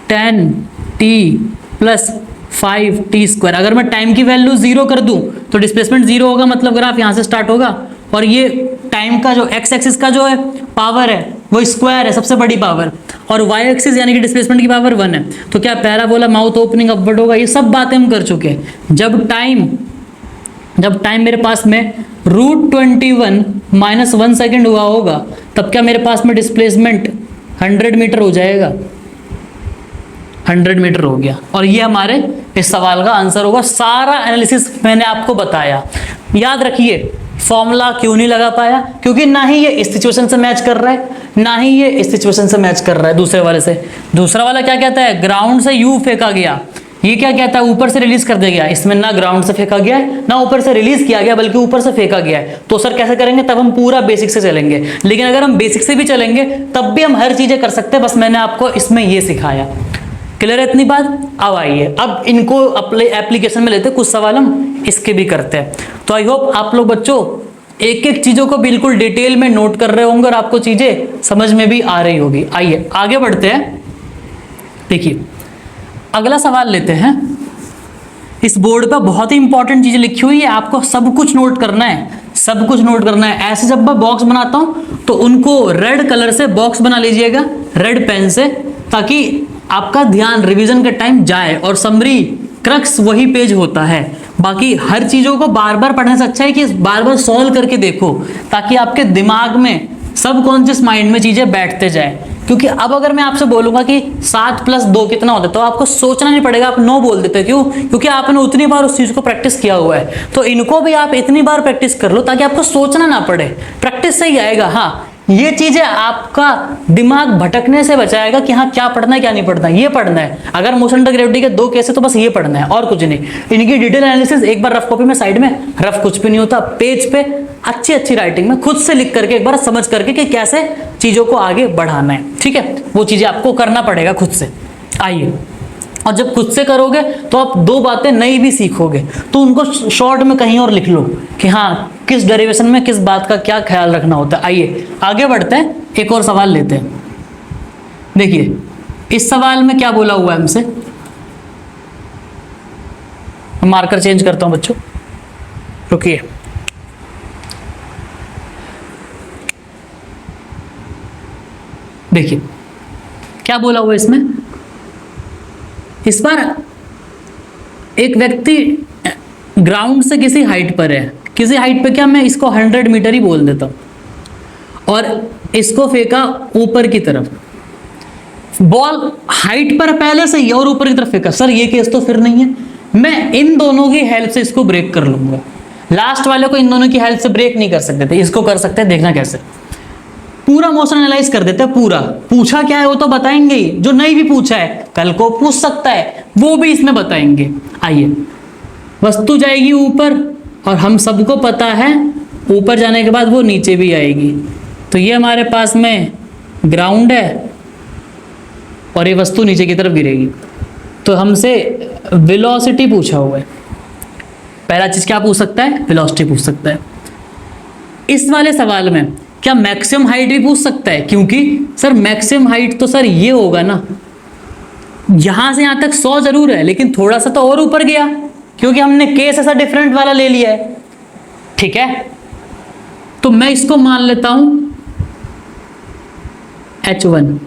10 T plus 5t²। अगर मैं टाइम की वैल्यू 0 कर दूं तो डिस्प्लेसमेंट 0 होगा, मतलब ग्राफ यहां से स्टार्ट होगा, और ये टाइम का जो एक्स एक्सिस का जो है पावर है वो स्क्वायर है, सबसे बड़ी पावर, और वाई एक्सिस यानी कि डिस्प्लेसमेंट की पावर 1 है। तो क्या पैराबोला माउथ ओपनिंग अपवर्ड होगा? ये सब बातें हम कर चुके हैं। जब टाइम मेरे पास में √21 - 1 सेकेंड हुआ होगा, तब क्या मेरे पास में डिस्प्लेसमेंट 100 मीटर हो जाएगा? 100 मीटर हो गया। और ये हमारे इस सवाल का आंसर होगा। सारा एनालिसिस मैंने आपको बताया। याद रखिए, फॉर्मूला क्यों नहीं लगा पाया? क्योंकि ना ही ये इस सिचुएशन से मैच कर रहा है, ना ही ये इस सिचुएशन से मैच कर रहा है दूसरे वाले से। दूसरा वाला क्या कहता है? ग्राउंड से यू फेंका गया। ये क्या कहता है? ऊपर से रिलीज कर दिया गया। इसमें ना ग्राउंड से फेंका गया है, ना ऊपर से रिलीज किया गया, बल्कि ऊपर से फेंका गया है। तो सर कैसे करेंगे? तब हम पूरा बेसिक से चलेंगे। लेकिन अगर हम बेसिक से भी चलेंगे तब भी हम हर चीजें कर सकते हैं। बस मैंने आपको इसमें ये सिखाया। क्लियर है इतनी बात? अब आइए, अब इनको अपने एप्लीकेशन में लेते हैं, कुछ सवाल हम इसके भी करते हैं। तो आई होप आप लोग बच्चों एक एक चीजों को बिल्कुल डिटेल में नोट कर रहे होंगे और आपको चीजें समझ में भी आ रही होगी। आइए आगे बढ़ते हैं। देखिए अगला सवाल लेते हैं। इस बोर्ड पर बहुत ही इंपॉर्टेंट चीजें लिखी हुई है, आपको सब कुछ नोट करना है, सब कुछ नोट करना है। ऐसे जब मैं बॉक्स बनाता हूं तो उनको रेड कलर से बॉक्स बना लीजिएगा, रेड पेन से, ताकि आपका ध्यान रिवीजन के टाइम जाए। और समरी क्रक्स वही पेज होता है। बाकी हर चीजों को बार बार पढ़ने से अच्छा है कि बार बार सॉल्व करके देखो, ताकि आपके दिमाग में सबकॉन्शियस माइंड में चीजें बैठते जाए। क्योंकि अब अगर मैं आपसे बोलूंगा कि 7 + 2 कितना होता है, तो आपको सोचना नहीं पड़ेगा, आप 9 बोल देते। क्यों? क्योंकि आपने उतनी बार उस चीज को प्रैक्टिस किया हुआ है। तो इनको भी आप इतनी बार प्रैक्टिस कर लो ताकि आपको सोचना ना पड़े, प्रैक्टिस से ही आएगा। हाँ, ये चीजें आपका दिमाग भटकने से बचाएगा कि हाँ क्या पढ़ना है क्या नहीं पढ़ना है। ये पढ़ना है, अगर मोशन अंडर ग्रेविटी के 2 केस है तो बस ये पढ़ना है और कुछ नहीं। इनकी डिटेल एनालिसिस एक बार रफ कॉपी में साइड में, रफ कुछ भी नहीं होता, पेज पे अच्छी अच्छी राइटिंग में खुद से लिख करके एक बार समझ करके कि कैसे चीजों को आगे बढ़ाना है। ठीक है, वो चीजें आपको करना पड़ेगा खुद से। आइए, और जब खुद से करोगे तो आप 2 बातें नई भी सीखोगे, तो उनको शॉर्ट में कहीं और लिख लो कि हाँ किस डेरिवेशन में किस बात का क्या ख्याल रखना होता है। आइए आगे बढ़ते हैं, एक और सवाल लेते हैं। देखिए इस सवाल में क्या बोला हुआ है हमसे, मार्कर चेंज करता हूं बच्चों, रुकिए। देखिए क्या बोला हुआ है इसमें। इस बार एक व्यक्ति ग्राउंड से किसी हाइट पर है, किसी हाइट पे, क्या मैं इसको 100 मीटर ही बोल देता हूं, और इसको फेंका ऊपर की तरफ। बॉल हाइट पर पहले से ही और ऊपर की तरफ फेंका। सर ये केस तो फिर नहीं है, मैं इन दोनों की हेल्प से इसको ब्रेक कर लूंगा। लास्ट वाले को इन दोनों की हेल्प से ब्रेक नहीं कर सकते थे, इसको कर सकते हैं। देखना कैसे, पूरा मोशन एनालाइज कर देते हैं। पूरा पूछा क्या है वो तो बताएंगे ही, जो नहीं भी पूछा है कल को पूछ सकता है वो भी इसमें बताएंगे। आइए, वस्तु जाएगी ऊपर और हम सबको पता है ऊपर जाने के बाद वो नीचे भी आएगी। तो ये हमारे पास में ग्राउंड है और ये वस्तु नीचे की तरफ गिरेगी। तो हमसे वेलोसिटी पूछा हुआ है। पहला चीज क्या पूछ सकता है? वेलोसिटी पूछ सकता है। इस वाले सवाल में क्या मैक्सिमम हाइट भी पूछ सकता है? क्योंकि सर मैक्सिमम हाइट तो सर ये होगा ना, यहां से यहां तक 100 जरूर है, लेकिन थोड़ा सा तो और ऊपर गया, क्योंकि हमने केस ऐसा डिफरेंट वाला ले लिया है। ठीक है, तो मैं इसको मान लेता हूं h1,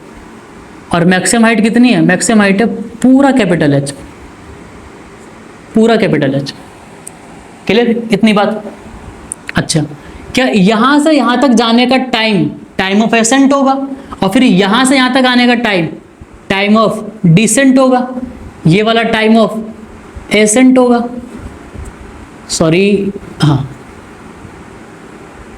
और मैक्सिमम हाइट कितनी है? मैक्सिमम हाइट है पूरा कैपिटल H, पूरा कैपिटल H। क्लियर इतनी बात? अच्छा, क्या यहां से यहां तक जाने का टाइम ऑफ एसेंट होगा, और फिर यहां से यहां तक आने का टाइम ऑफ डिसेंट होगा, ये वाला टाइम ऑफ एसेंट होगा, सॉरी हाँ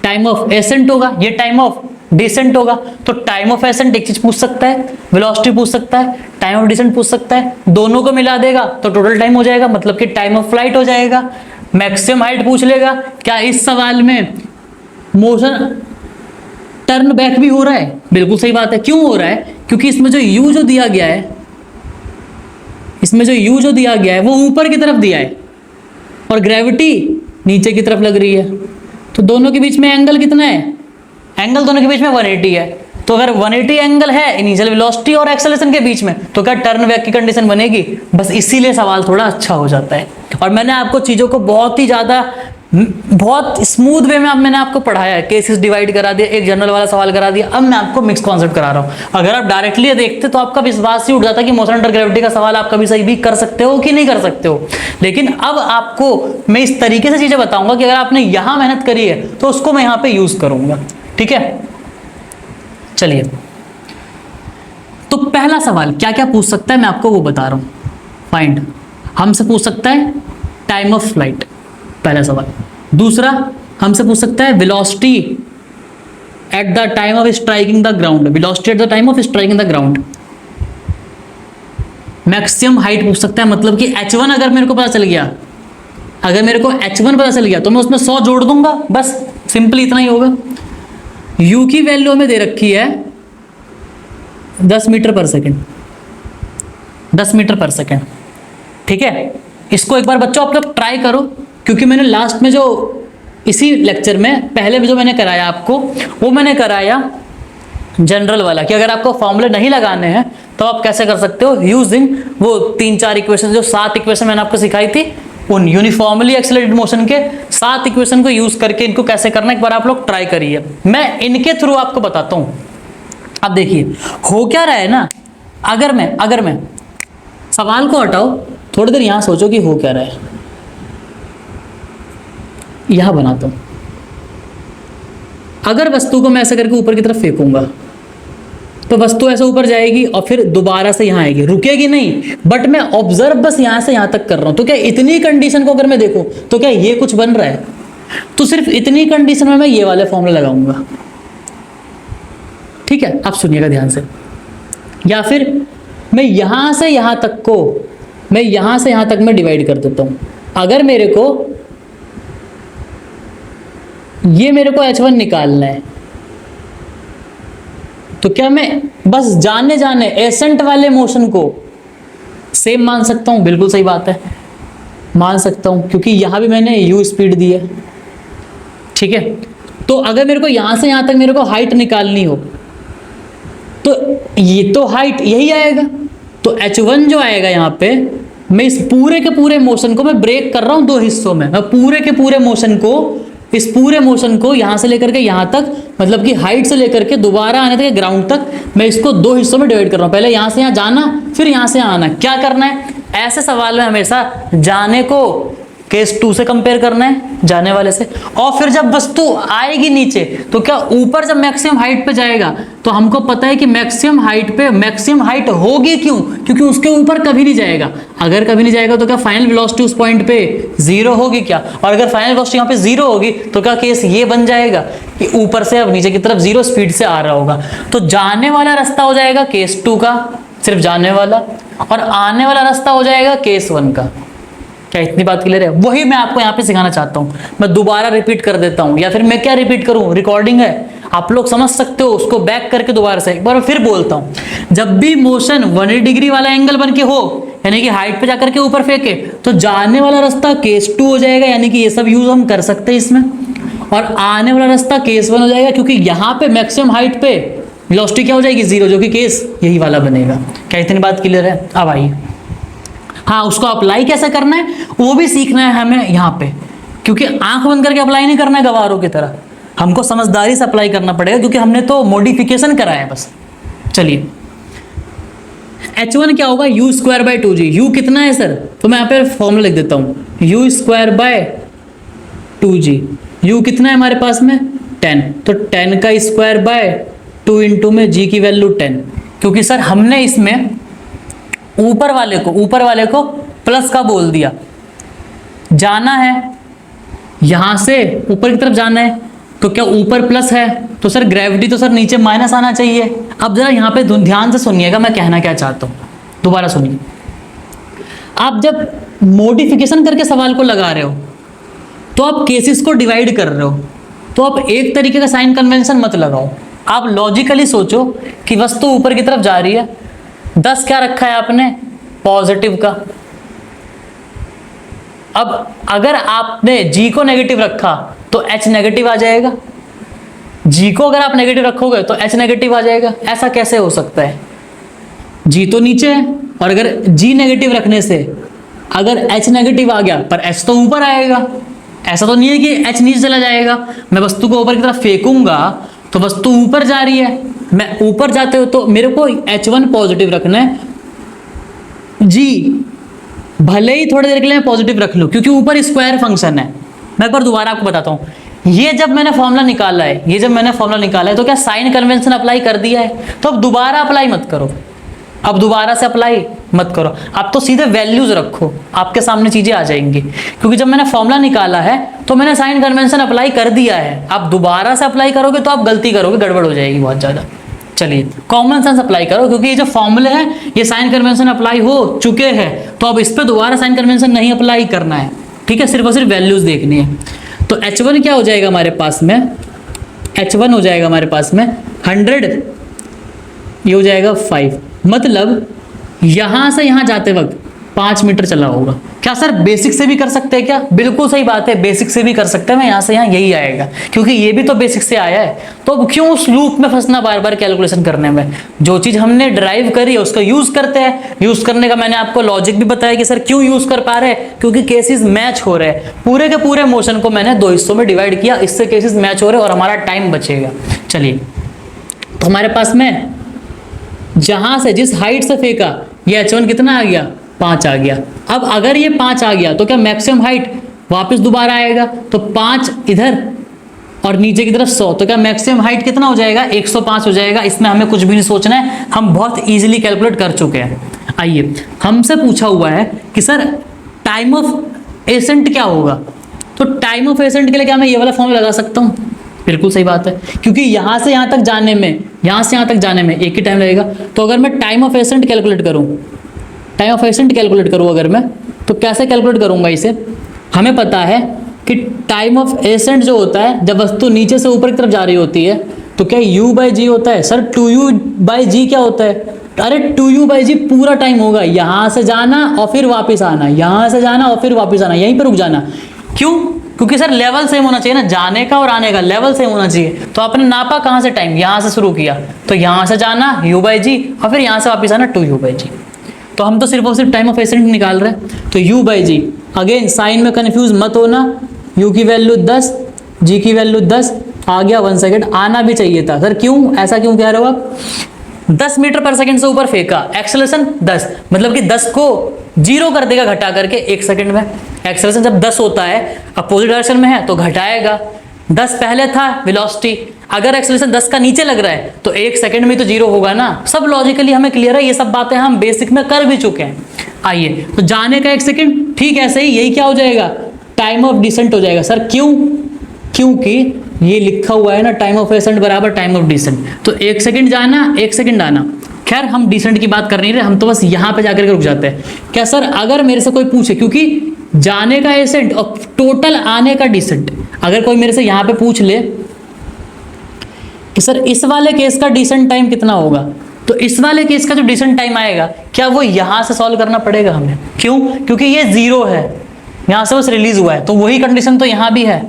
टाइम ऑफ एसेंट होगा, ये टाइम ऑफ डिसेंट होगा। तो टाइम ऑफ एसेंट एक चीज पूछ सकता है, वेलोसिटी पूछ सकता है, टाइम ऑफ डिसेंट पूछ सकता है, दोनों को मिला देगा तो टोटल टाइम हो जाएगा, मतलब कि टाइम ऑफ फ्लाइट हो जाएगा। मैक्सिमम हाइट पूछ लेगा। क्या इस सवाल में मोशन टर्न बैक भी हो रहा है? बिल्कुल सही बात है। क्यों हो रहा है? क्योंकि इसमें जो u जो दिया गया है, इसमें जो u जो दिया गया है वो ऊपर की तरफ दिया है और ग्रेविटी नीचे की तरफ लग रही है। तो दोनों के बीच में एंगल कितना है? एंगल दोनों के बीच में 180 है। तो अगर 180 एंगल है इनिशियल वेलोसिटी और एक्सेलरेशन के बीच में, तो क्या टर्न बैक की कंडीशन बनेगी? बस इसीलिए सवाल थोड़ा अच्छा हो जाता है। और मैंने आपको चीज़ों को बहुत ही ज़्यादा बहुत स्मूथ वे में अब मैंने आपको पढ़ाया है, केसेस डिवाइड करा दिया, एक जनरल वाला सवाल करा दिया, अब मैं आपको मिक्स कॉन्सेप्ट करा रहा हूँ। अगर आप डायरेक्टली देखते तो आपका विश्वास ही उठ जाता कि मोशन अंडर ग्रेविटी का सवाल आप कभी सही भी कर सकते हो कि नहीं कर सकते हो। लेकिन अब आपको मैं इस तरीके से चीजें बताऊंगा कि अगर आपने यहां मेहनत करी है तो उसको मैं यहां पे यूज करूंगा। ठीक है, चलिए। तो पहला सवाल क्या क्या पूछ सकता है मैं आपको वो बता रहा हूं। फाइंड, हमसे पूछ सकता है टाइम ऑफ फ्लाइट, पहला सवाल। दूसरा हमसे पूछ सकता है velocity at the time of striking the ground, velocity at the time of striking the ground. Maximum height पूछ सकता है, मतलब कि h1 अगर मेरे को पता चल गया, अगर मेरे को h1 पता चल गया तो मैं उसमें 100 जोड़ दूंगा, बस सिंपली इतना ही होगा। u की वैल्यू हमें दे रखी है 10 मीटर पर सेकेंड, 10 मीटर पर सेकेंड। ठीक है, इसको एक बार बच्चों आप लोग ट्राई करो, क्योंकि मैंने लास्ट में जो इसी लेक्चर में पहले भी जो मैंने कराया आपको, वो मैंने कराया जनरल वाला कि अगर आपको फॉर्मूले नहीं लगाने हैं तो आप कैसे कर सकते हो, यूजिंग वो 3-4 इक्वेशन, जो 7 इक्वेशन मैंने आपको सिखाई थी, उन यूनिफॉर्मली एक्सेलरेटेड मोशन के 7 इक्वेशन को यूज करके इनको कैसे करना एक बार आप लोग ट्राई करिए। मैं इनके थ्रू आपको बताता हूं। अब देखिए हो क्या रहा है ना, अगर मैं सवाल को हटाओ, थोड़ी देर यहां सोचो कि हो क्या रहा है। यहां बनाता हूं, अगर वस्तु को मैं ऐसे करके ऊपर की तरफ फेंकूंगा तो वस्तु ऐसे ऊपर जाएगी और फिर दोबारा से यहां आएगी, रुकेगी नहीं, बट मैं ऑब्जर्व बस यहां से यहां तक कर रहा हूं। तो क्या इतनी कंडीशन को अगर मैं देखूं तो क्या ये कुछ बन रहा है? तो सिर्फ इतनी कंडीशन में मैं ये वाले फॉर्मूला लगाऊंगा। ठीक है, आप सुनिएगा ध्यान से। या फिर मैं यहां से यहां तक को, मैं यहां से यहां तक मैं डिवाइड कर देता हूं। अगर मेरे को ये मेरे को h1 निकालना है, तो क्या मैं बस जाने एसेंट वाले मोशन को सेम मान सकता हूं? बिल्कुल सही बात है, मान सकता हूं, क्योंकि यहां भी मैंने u स्पीड दी है। ठीक है, तो अगर मेरे को यहां से यहां तक मेरे को हाइट निकालनी हो तो ये तो हाइट यही आएगा। तो h1 जो आएगा यहां पे, मैं इस पूरे के पूरे मोशन को मैं ब्रेक कर रहा हूं 2 हिस्सों में। मैं पूरे के पूरे मोशन को, इस पूरे मोशन को यहां से लेकर के यहां तक, मतलब कि हाइट से लेकर के दोबारा आने तक ग्राउंड तक, मैं इसको 2 हिस्सों में डिवाइड कर रहा हूं। पहले यहां से यहां जाना, फिर यहां से आना। क्या करना है ऐसे सवाल में? हमेशा जाने को केस 2 से कंपेयर करना है, जाने वाले से, और फिर जब वस्तु आएगी नीचे तो क्या ऊपर जब मैक्सिमम हाइट पे जाएगा तो हमको पता है कि मैक्सिमम हाइट पे मैक्सिमम हाइट होगी, क्यों? क्योंकि उसके ऊपर कभी नहीं जाएगा। अगर कभी नहीं जाएगा तो क्या फाइनल वेलोसिटी उस पॉइंट पे 0 होगी क्या? और अगर फाइनल वेलोसिटी यहाँ पे 0 होगी तो क्या केस ये बन जाएगा कि ऊपर से अब नीचे की तरफ 0 स्पीड से आ रहा होगा। तो जाने वाला रास्ता हो जाएगा केस 2 का, सिर्फ जाने वाला, और आने वाला रास्ता हो जाएगा केस 1 का। क्या इतनी बात क्लियर है? वही मैं आपको यहाँ पे सिखाना चाहता हूँ। मैं दोबारा रिपीट कर देता हूँ, या फिर मैं क्या रिपीट करूँ, रिकॉर्डिंग है, आप लोग समझ सकते हो, उसको बैक करके दोबारा से एक बार फिर बोलता हूँ। जब भी मोशन 180 डिग्री वाला एंगल बन के हो, यानी कि हाइट पे जाकर के ऊपर फेंके, तो जाने वाला रास्ता केस 2 हो जाएगा, यानी कि ये सब यूज हम कर सकते हैं इसमें, और आने वाला रास्ता केस 1 हो जाएगा, क्योंकि यहाँ पे मैक्सिमम हाइट पे वेलोसिटी क्या हो जाएगी, 0, जो कि केस यही वाला बनेगा। क्या इतनी बात क्लियर है? अब आइए, हाँ, उसको अप्लाई कैसे करना है वो भी सीखना है हमें यहाँ पे, क्योंकि आंख बंद करके अप्लाई नहीं करना है गवारों की तरह, हमको समझदारी से अप्लाई करना पड़ेगा, क्योंकि हमने तो मॉडिफिकेशन कराया है बस। चलिए, h1 क्या होगा, u square by 2g। u कितना है सर? तो मैं यहाँ पे फॉर्मूला लिख देता हूँ, u square by 2g। u कितना है हमारे पास में? 10। तो 10 का स्क्वायर बाय 2 इंटू में g की वैल्यू 10, क्योंकि सर हमने इसमें ऊपर वाले को प्लस का बोल दिया। जाना है यहां से ऊपर की तरफ जाना है, तो क्या ऊपर प्लस है तो सर ग्रेविटी तो सर नीचे माइनस आना चाहिए। अब जरा यहां पे ध्यान से सुनिएगा मैं कहना क्या चाहता हूं, दोबारा सुनिए। आप जब मॉडिफिकेशन करके सवाल को लगा रहे हो तो आप केसेस को डिवाइड कर रहे हो, तो आप एक तरीके का साइन कन्वेंशन मत लगाओ। आप लॉजिकली सोचो कि वस्तु ऊपर की तरफ जा रही है, 10 क्या रखा है आपने? पॉजिटिव का। अब अगर आपने g को नेगेटिव रखा तो h नेगेटिव आ जाएगा, जी को अगर आप नेगेटिव रखोगे तो एच नेगेटिव आ जाएगा। ऐसा कैसे हो सकता है? जी तो नीचे है और अगर जी नेगेटिव रखने से अगर एच नेगेटिव आ गया पर एच तो ऊपर आएगा। ऐसा तो नहीं है कि एच नीचे चला जाएगा। मैं वस्तु को ऊपर की तरफ फेंकूंगा तो वस्तु ऊपर जा रही है, मैं ऊपर जाते हो तो मेरे को H1 पॉजिटिव रखना है। जी भले ही थोड़ी देर के लिए मैं पॉजिटिव रख लूं क्योंकि ऊपर स्क्वायर फंक्शन है। मैं एक बार दोबारा आपको बताता हूं, ये जब मैंने फॉर्मूला निकाला है, तो क्या साइन कन्वेंशन अप्लाई कर दिया है? तो अब दोबारा अप्लाई मत करो, अब दोबारा से अप्लाई मत करो, आप तो सीधे वैल्यूज रखो, आपके सामने चीजें आ जाएंगी। क्योंकि जब मैंने फॉर्मूला निकाला है तो मैंने साइन कन्वेंशन अप्लाई कर दिया है। आप दोबारा से अप्लाई करोगे तो आप गलती करोगे, गड़बड़ हो जाएगी बहुत ज्यादा। चलिए कॉमन सेंस अप्लाई करो, क्योंकि ये जो फॉर्मूले हैं ये साइन कन्वेंशन अप्लाई हो चुके हैं, तो अब इस पर दोबारा साइन कन्वेंशन नहीं अप्लाई करना है। ठीक है, सिर्फ और सिर्फ वैल्यूज देखनी है। तो H1 क्या हो जाएगा हमारे पास में? H1 हो जाएगा हमारे पास में 100, ये हो जाएगा 5, मतलब यहां से यहां जाते वक्त 5 मीटर चला होगा। क्या सर बेसिक से भी कर सकते हैं क्या? बिल्कुल सही बात है, बेसिक से भी कर सकते हैं। मैं यहां से यहां यही आएगा क्योंकि ये भी तो बेसिक से आया है। तो अब क्यों उस लूप में फंसना बार बार कैलकुलेशन करने में? जो चीज हमने ड्राइव करी है उसका यूज करते हैं। यूज करने का मैंने आपको लॉजिक भी बताया कि सर क्यों यूज कर पा रहे हैं, क्योंकि केसेस मैच हो रहे हैं। पूरे के पूरे मोशन को मैंने 2 हिस्सों में डिवाइड किया, इससे केसेस मैच हो रहे हैं और हमारा टाइम बचेगा। चलिए तो हमारे पास में जहां से जिस हाइट से फेंका ये H1 कितना आ गया? 5 आ गया। अब अगर ये 5 आ गया तो क्या मैक्सिमम हाइट वापस दोबारा आएगा? तो 5 इधर और नीचे की तरफ 100, तो क्या मैक्सिमम हाइट कितना हो जाएगा? 105 हो जाएगा। इसमें हमें कुछ भी नहीं सोचना है, हम बहुत इजीली कैलकुलेट कर चुके हैं। आइए, हमसे पूछा हुआ है कि सर टाइम ऑफ एसेंट क्या होगा? तो टाइम ऑफ एसेंट के लिए क्या मैं ये वाला फॉर्मूला लगा सकता हूँ? बिल्कुल सही बात है, क्योंकि यहां से यहां तक जाने में, यहां से यहां तक जाने में एक ही टाइम लगेगा। तो अगर मैं टाइम ऑफ एसेंट कैलकुलेट करूं, अगर मैं, तो कैसे कैलकुलेट करूंगा इसे? हमें पता है कि टाइम ऑफ एसेंट जो होता है जब वस्तु नीचे से ऊपर की तरफ जा रही होती है तो क्या U/G होता है? सर 2U/G क्या होता है? अरे 2U/G पूरा टाइम होगा, यहां से जाना और फिर वापस आना, यहां से जाना और फिर वापस आना, यहीं पर रुक जाना। क्यों? क्योंकि सर लेवल सेम होना चाहिए ना, जाने का और आने का लेवल सेम होना चाहिए। तो आपने नापा कहां से टाइम? यहां से शुरू किया, तो यहां से जाना U/G और फिर यहां से वापस आना 2U/G। तो हम तो सिर्फ और सिर्फ टाइम ऑफ एसेंट निकाल रहे हैं। तो U/G, अगेन साइन में कंफ्यूज मत होना, U की वैल्यू 10, G की वैल्यू 10 आ गया। 1 सेकेंड आना भी चाहिए था। सर क्यों, ऐसा क्यों कह रहे हो आप? 10 मीटर पर सेकंड से ऊपर फेंका, एक्सेलरेशन 10, मतलब कि 10 को 0 कर देगा घटा करके 1 सेकंड में। एक्सेलरेशन जब 10 होता है, अपोजिट डायरेक्शन में है तो घटाएगा। 10 पहले था वेलोसिटी, अगर एक्सेलरेशन 10 का नीचे लग रहा है तो 1 सेकंड में तो 0 होगा ना। सब लॉजिकली हमें क्लियर है, ये सब बातें हम बेसिक में कर भी चुके हैं। आइए, तो जाने का 1 सेकंड, ठीक ऐसे ही यही क्या हो जाएगा? टाइम ऑफ डिसेंट हो जाएगा। सर क्यों? क्योंकि ये लिखा हुआ है ना, टाइम ऑफ एसेंट बराबर टाइम ऑफ डिसेंट। तो 1 सेकंड जाना 1 सेकंड आना। खैर हम डिसेंट की बात कर नहीं रहे, हम तो बस यहां पे जाकर के रुक जाते हैं। क्या सर अगर मेरे से कोई पूछे, क्योंकि जाने का एसेंट और टोटल आने का डिसेंट, अगर कोई मेरे से यहां पे पूछ ले कि सर इस वाले केस का डिसेंट टाइम कितना होगा, तो इस वाले केस का जो डिसेंट टाइम आएगा क्या वो यहां से सॉल्व करना पड़ेगा हमें? क्यों? क्योंकि ये 0 है, यहां से बस रिलीज हुआ है, तो वही कंडीशन तो यहां भी है।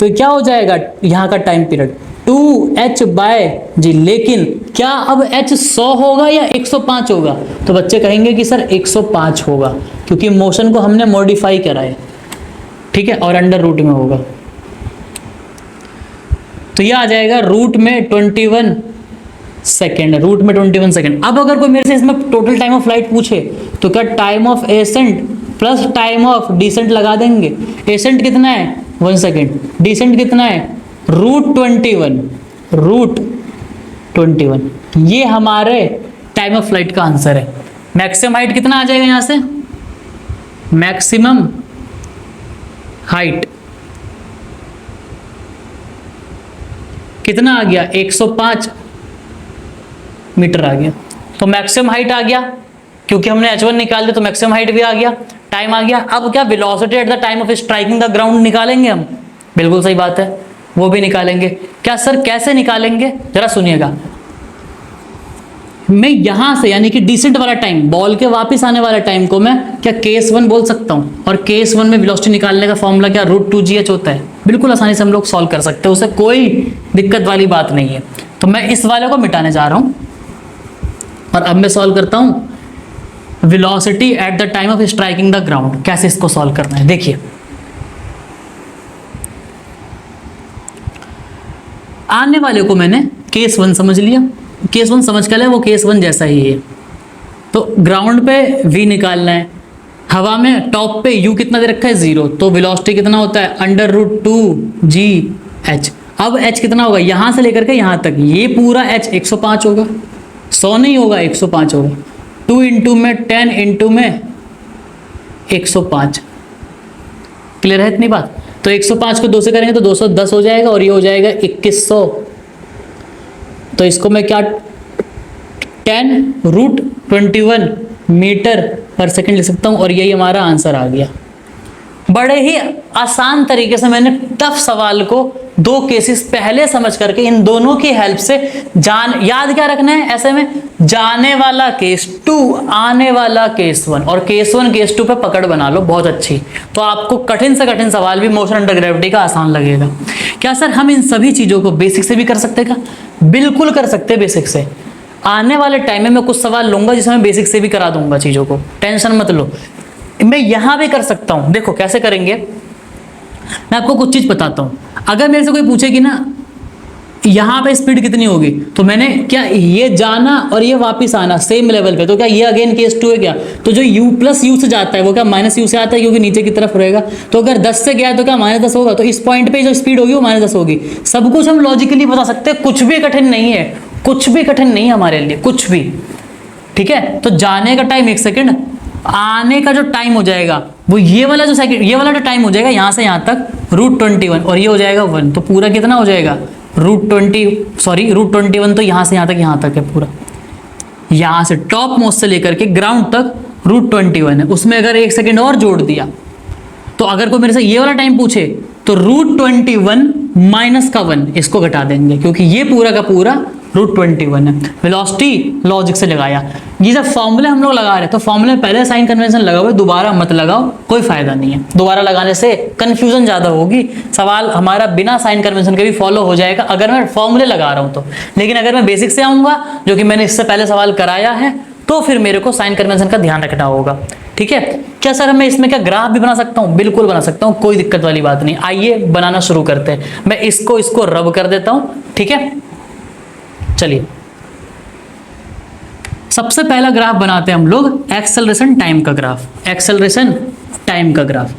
तो क्या हो जाएगा यहां का टाइम पीरियड? 2H/G। लेकिन क्या अब H 100 होगा या 105 होगा? तो बच्चे कहेंगे कि सर 105 होगा, क्योंकि मोशन को हमने मॉडिफाई करा है। ठीक है, और अंडर रूट में होगा, तो यह आ जाएगा रूट में 21 सेकेंड, रूट में 21 सेकेंड। अब अगर कोई मेरे से इसमें टोटल टाइम ऑफ फ्लाइट पूछे तो क्या time of ascent plus time of descent लगा देंगे? एसेंट कितना है? 1 सेकेंड। डिसेंट कितना है? √21, √21। ये हमारे टाइम ऑफ फ्लाइट का आंसर है। मैक्सिमम हाइट कितना आ जाएगा यहां से? मैक्सिमम हाइट कितना आ गया? 105 मीटर आ गया। तो मैक्सिमम हाइट आ गया, क्योंकि हमने H1 निकाल दिया तो मैक्सिमम हाइट भी आ गया, टाइम आ गया। अब क्या velocity at the time of striking the ground निकालेंगे हम? बिल्कुल सही बात है, वो भी निकालेंगे। क्या सर कैसे निकालेंगे? जरा सुनिएगा। मैं यहां से यानी कि डिसेंट वाला टाइम, बॉल के वापस आने वाला टाइम को मैं क्या केस 1 बोल सकता हूं? और केस 1 में वेलोसिटी निकालने का फॉर्मूला क्या? √2GH होता है। बिल्कुल आसानी से हम लोग सॉल्व कर सकते हैं, उसे कोई दिक्कत वाली बात नहीं है। तो मैं इस वाले को मिटाने जा रहा हूं और अब मैं सॉल्व करता हूं velocity at the time of striking the ground. कैसे इसको सॉल्व करना है देखिए। आने वाले को मैंने केस 1 समझ लिया, केस 1 समझ कर लिया, वो केस 1 जैसा ही है। तो ग्राउंड पे v निकालना है, हवा में टॉप पे u कितना दे रखा है 0, तो वेलोसिटी कितना होता है √2gh। अब h कितना होगा यहां से लेकर के यहां तक, ये पूरा h 105 होगा, 100 नहीं होगा 105 होगा। 2 इंटू में 10 इंटू में 105। क्लियर है इतनी बात? तो 105 को 2 से करेंगे तो 210 हो जाएगा और ये हो जाएगा 2100। तो इसको मैं क्या 10√21 मीटर पर सेकंड लिख सकता हूं और यही हमारा आंसर आ गया। बड़े ही आसान तरीके से मैंने टफ सवाल को 2 केसेस पहले समझ करके इन दोनों की हेल्प से याद क्या रखना है ऐसे में, जाने वाला केस 2 आने वाला केस 1 और केस 1 केस 2 पे पकड़ बना लो बहुत अच्छी। तो आपको कठिन से कठिन सवाल भी मोशन अंडर ग्रेविटी का आसान लगेगा। क्या सर हम इन सभी चीजों को बेसिक से भी कर सकते हैं क्या? बिल्कुल कर सकते हैं बेसिक से। आने वाले टाइम में मैं कुछ सवाल लूंगा जिसमें मैं बेसिक से भी करा दूंगा चीजों को, टेंशन मत लो। मैं यहां भी कर सकता हूं, देखो कैसे करेंगे। मैं आपको कुछ चीज बताता हूं। अगर मेरे से कोई पूछेगी ना यहां पे स्पीड कितनी होगी, तो मैंने क्या ये जाना और ये वापस आना सेम लेवल पे, तो क्या ये अगेन केस 2 है क्या? तो जो u प्लस यू से जाता है वो क्या माइनस यू से आता है क्योंकि नीचे की तरफ रहेगा। तो अगर 10 से गया तो क्या -10 होगा। तो इस पॉइंट पे जो स्पीड होगी वो -10 होगी। सब कुछ हम लॉजिकली बता सकते हैं, कुछ भी कठिन नहीं है, कुछ भी कठिन नहीं है हमारे लिए, कुछ भी। ठीक है, तो जाने का टाइम 1 सेकेंड, आने का जो टाइम हो जाएगा वो ये वाला जो सेकंड, ये वाला जो टाइम हो जाएगा यहां से यहां तक √21 और ये हो जाएगा 1। तो पूरा कितना हो जाएगा √21। तो यहां से यहां तक है पूरा, यहां से टॉप मोस्ट से लेकर के ग्राउंड तक √21 है। उसमें अगर 1 सेकेंड और जोड़ दिया तो अगर कोई मेरे से ये वाला टाइम पूछे तो √21 माइनस का 1 इसको घटा देंगे क्योंकि ये पूरा का पूरा √21 है। वेलोसिटी लॉजिक से लगाया। ये जब फॉर्मूले हम लोग लगा रहे हैं तो फॉर्मूले पहले साइन कन्वेंशन लगाओ, दोबारा मत लगाओ, कोई फायदा नहीं है। दोबारा लगाने से कंफ्यूजन ज्यादा होगी, सवाल हमारा बिना साइन कन्वेंशन के भी फॉलो हो जाएगा अगर मैं फॉर्मूले लगा रहा हूं तो। लेकिन अगर मैं बेसिक से आऊंगा जो कि मैंने इससे पहले सवाल कराया है तो फिर मेरे को साइन कन्वेंशन का ध्यान रखना होगा। ठीक है, क्या सर मैं इसमें क्या ग्राफ भी बना सकता हूं? बिल्कुल बना सकता हूं, कोई दिक्कत वाली बात नहीं। आइए बनाना शुरू करते हैं। मैं इसको रब कर देता हूं। ठीक है, चलिए सबसे पहला ग्राफ बनाते हैं हम लोग एक्सेलरेशन टाइम का ग्राफ। एक्सेलरेशन टाइम का ग्राफ।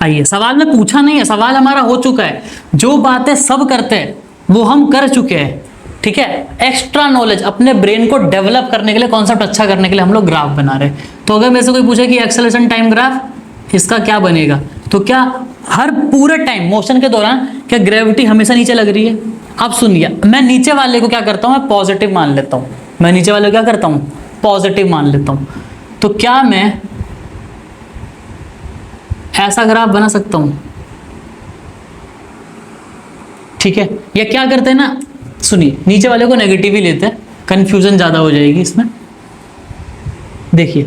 आइए, सवाल में पूछा नहीं है, सवाल हमारा हो चुका है। जो बातें सब करते हैं वो हम कर चुके हैं। ठीक है, एक्स्ट्रा नॉलेज अपने ब्रेन को डेवलप करने के लिए, कॉन्सेप्ट अच्छा करने के लिए हम लोग ग्राफ बना रहे हैं। तो अगर मेरे से कोई पूछे कि एक्सेलरेशन टाइम ग्राफ इसका क्या बनेगा, तो क्या हर पूरे टाइम मोशन के दौरान क्या ग्रेविटी हमेशा नीचे लग रही है? अब सुनिए, मैं नीचे वाले को क्या करता हूं, मैं पॉजिटिव मान लेता हूं। मैं नीचे वाले को क्या करता हूं, पॉजिटिव मान लेता हूं। तो क्या मैं ऐसा ग्राफ बना सकता हूं? ठीक है, या क्या करते हैं ना, सुनिए, नीचे वाले को नेगेटिव ही लेते हैं, कंफ्यूजन ज्यादा हो जाएगी इसमें। देखिए,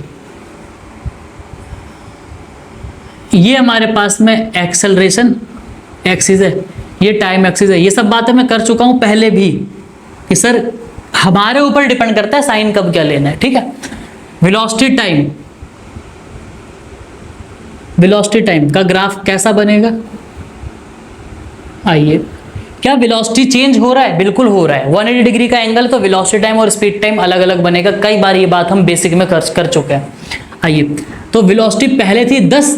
ये हमारे पास में एक्सेलरेशन एक्सिस है, ये टाइम एक्सिस है। ये सब बातें मैं कर चुका हूं पहले भी। ये सर हमारे ऊपर डिपेंड करता है साइन कब क्या लेना है। ठीक है, वेलोसिटी टाइम का ग्राफ कैसा बनेगा? आइए, क्या वेलोसिटी चेंज हो रहा है? बिल्कुल हो रहा है। 180 डिग्री का एंगल, तो वेलोसिटी टाइम और स्पीड टाइम अलग अलग बनेगा। कई बार ये बात हम बेसिक में कर चुके हैं। आइए, तो वेलोसिटी पहले थी 10,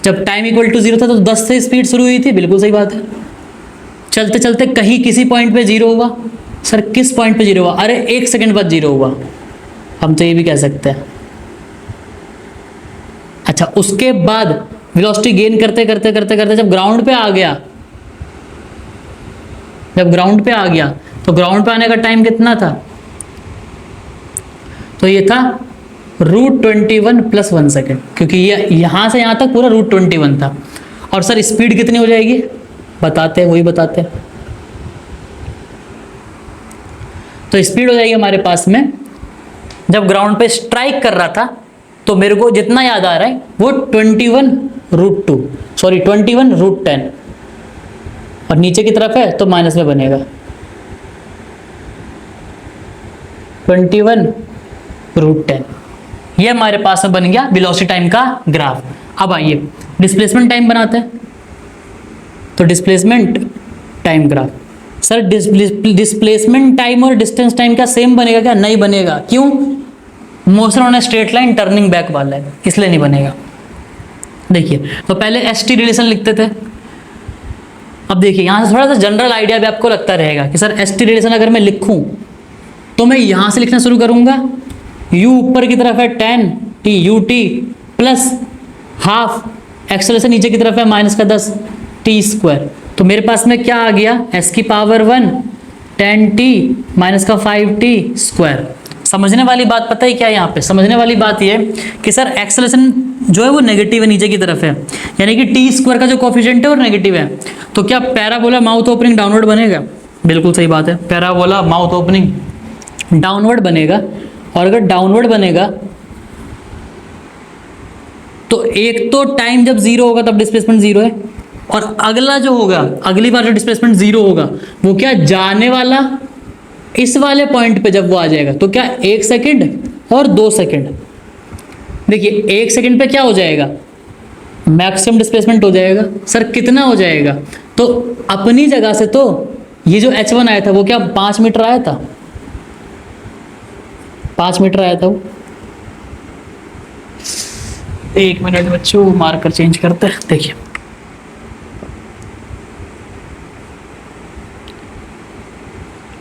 जब टाइम इक्वल टू 0 था तो 10 से स्पीड शुरू हुई थी। बिल्कुल सही बात है। चलते चलते कहीं किसी पॉइंट पे 0 हुआ। सर किस पॉइंट पे 0 हुआ? अरे 1 सेकंड बाद 0 हुआ, हम तो ये भी कह सकते हैं। अच्छा, उसके बाद वेलोसिटी गेन करते करते करते करते जब ग्राउंड पे आ गया, तो ग्राउंड पे आने का टाइम कितना था? तो ये था √21 + 1 सेकेंड, क्योंकि ये यहां से यहां तक पूरा √21 था। और सर स्पीड कितनी हो जाएगी? बताते हैं, वही बताते हैं। तो स्पीड हो जाएगी हमारे पास में, जब ग्राउंड पे स्ट्राइक कर रहा था तो मेरे को जितना याद आ रहा है वो 21 √2। सॉरी 21√10, और नीचे की तरफ है तो माइनस में बनेगा 21√10। ये हमारे पास में बन गया वेलोसिटी टाइम का ग्राफ। अब आइए डिस्प्लेसमेंट टाइम बनाते हैं। तो displacement time graph, sir displacement time और डिस्टेंस टाइम क्या सेम बनेगा क्या? नहीं बनेगा। क्यों? Motion on a straight line turning back वाला है, इसलिए नहीं बनेगा। देखिए तो पहले एसटी रिलेशन लिखते थे। अब देखिए यहां से थोड़ा सा जनरल आइडिया भी आपको लगता रहेगा कि सर एसटी रिलेशन अगर मैं लिखूं तो मैं यहां से लिखना शुरू करूंगा, u ऊपर की तरफ है 10t ut plus half acceleration नीचे की तरफ है माइनस का 10t²। तो मेरे पास में क्या आ गया? s की पावर 1 10t माइनस का 5t²। समझने वाली बात पता है क्या है यहाँ पे? समझने वाली बात ये कि सर एक्सेलरेशन जो है वो नेगेटिव है, नीचे की तरफ है, यानी कि t² का जो कोफिशिएंट है वो नेगेटिव है। तो क्या पैराबोला माउथ ओपनिंग डाउनवर्ड बनेगा? बिल्कुल सही बात है, पैराबोला माउथ ओपनिंग डाउनवर्ड बनेगा। और अगर डाउनवर्ड बनेगा तो एक तो टाइम जब जीरो होगा तब डिस्प्लेसमेंट जीरो है, और अगला जो होगा, अगली बार जो डिस्प्लेसमेंट जीरो होगा वो क्या जाने वाला इस वाले पॉइंट पे जब वो आ जाएगा तो क्या 1 सेकंड और 2 सेकंड। देखिए 1 सेकंड पे क्या हो जाएगा? मैक्सिमम डिस्प्लेसमेंट हो जाएगा। सर कितना हो जाएगा? तो अपनी जगह से तो ये जो h1 आया था वो क्या 5 मीटर आया था? 5 मीटर आया था वो। 1 मिनट बच्चों, मार्कर चेंज करते हैं। देखिए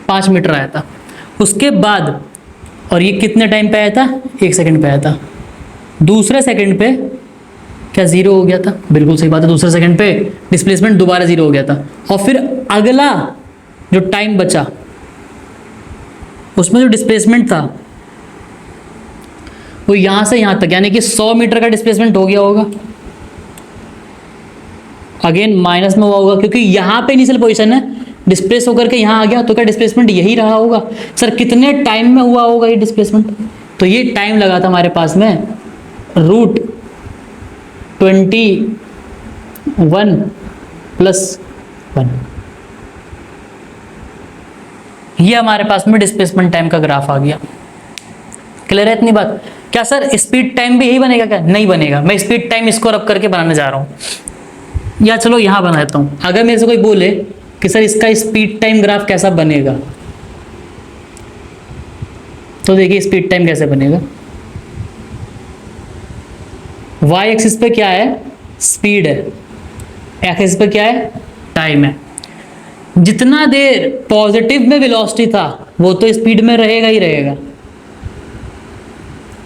पाँच मीटर आया था। उसके बाद और ये कितने टाइम पे आया था? 1 सेकंड पे आया था। दूसरे सेकंड पे क्या जीरो हो गया था? बिल्कुल सही बात है, दूसरे सेकंड पे डिस्प्लेसमेंट दोबारा जीरो हो गया था। और फिर अगला जो टाइम बचा उसमें जो डिस्प्लेसमेंट था वो यहां से यहां तक, यानी कि 100 मीटर का डिस्प्लेसमेंट हो गया होगा। अगेन माइनस में हुआ होगा क्योंकि यहां पे इनिशियल पोजीशन है, डिस्प्लेस होकर के यहां आ गया तो क्या डिस्प्लेसमेंट यही रहा होगा? सर कितने टाइम में हुआ होगा ये डिस्प्लेसमेंट? तो ये टाइम लगा था हमारे पास में √21 + 1। ये हमारे पास में डिस्प्लेसमेंट टाइम का ग्राफ आ गया। क्लियर है इतनी बात? क्या सर स्पीड टाइम भी यही बनेगा क्या? नहीं बनेगा। मैं स्पीड टाइम इसको रब करके बनाने जा रहा हूं, या चलो यहां बना देता हूं। अगर मेरे से कोई बोले कि सर इसका स्पीड टाइम ग्राफ कैसा बनेगा, तो देखिए स्पीड टाइम कैसे बनेगा। y एक्सिस पे क्या है? स्पीड है। एक्सिस पे क्या है? टाइम है। जितना देर पॉजिटिव में वेलोसिटी था वो तो स्पीड में रहेगा ही रहेगा।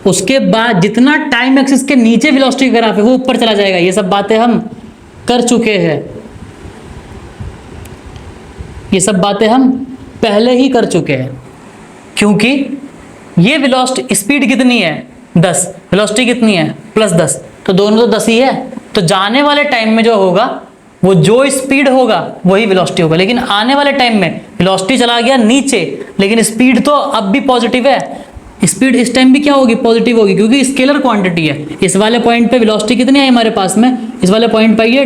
उसके बाद जितना टाइम एक्सिस के नीचे वेलोसिटी ग्राफ है वो ऊपर चला जाएगा। ये सब बातें हम कर चुके हैं, ये सब बातें हम पहले ही कर चुके हैं। क्योंकि ये वेलोसिटी स्पीड कितनी है? 10, वेलोसिटी कितनी है? +10, तो दोनों तो 10 ही है। तो जाने वाले टाइम में जो होगा वो जो स्पीड होगा वही वेलोसिटी होगा, लेकिन आने वाले टाइम में वेलोसिटी चला गया नीचे लेकिन स्पीड तो अब भी पॉजिटिव है। स्पीड इस टाइम भी क्या होगी? पॉजिटिव होगी, क्योंकि स्केलर क्वांटिटी है। इस वाले पॉइंट पे वेलोसिटी कितनी है हमारे पास में? इस वाले पॉइंट पे ये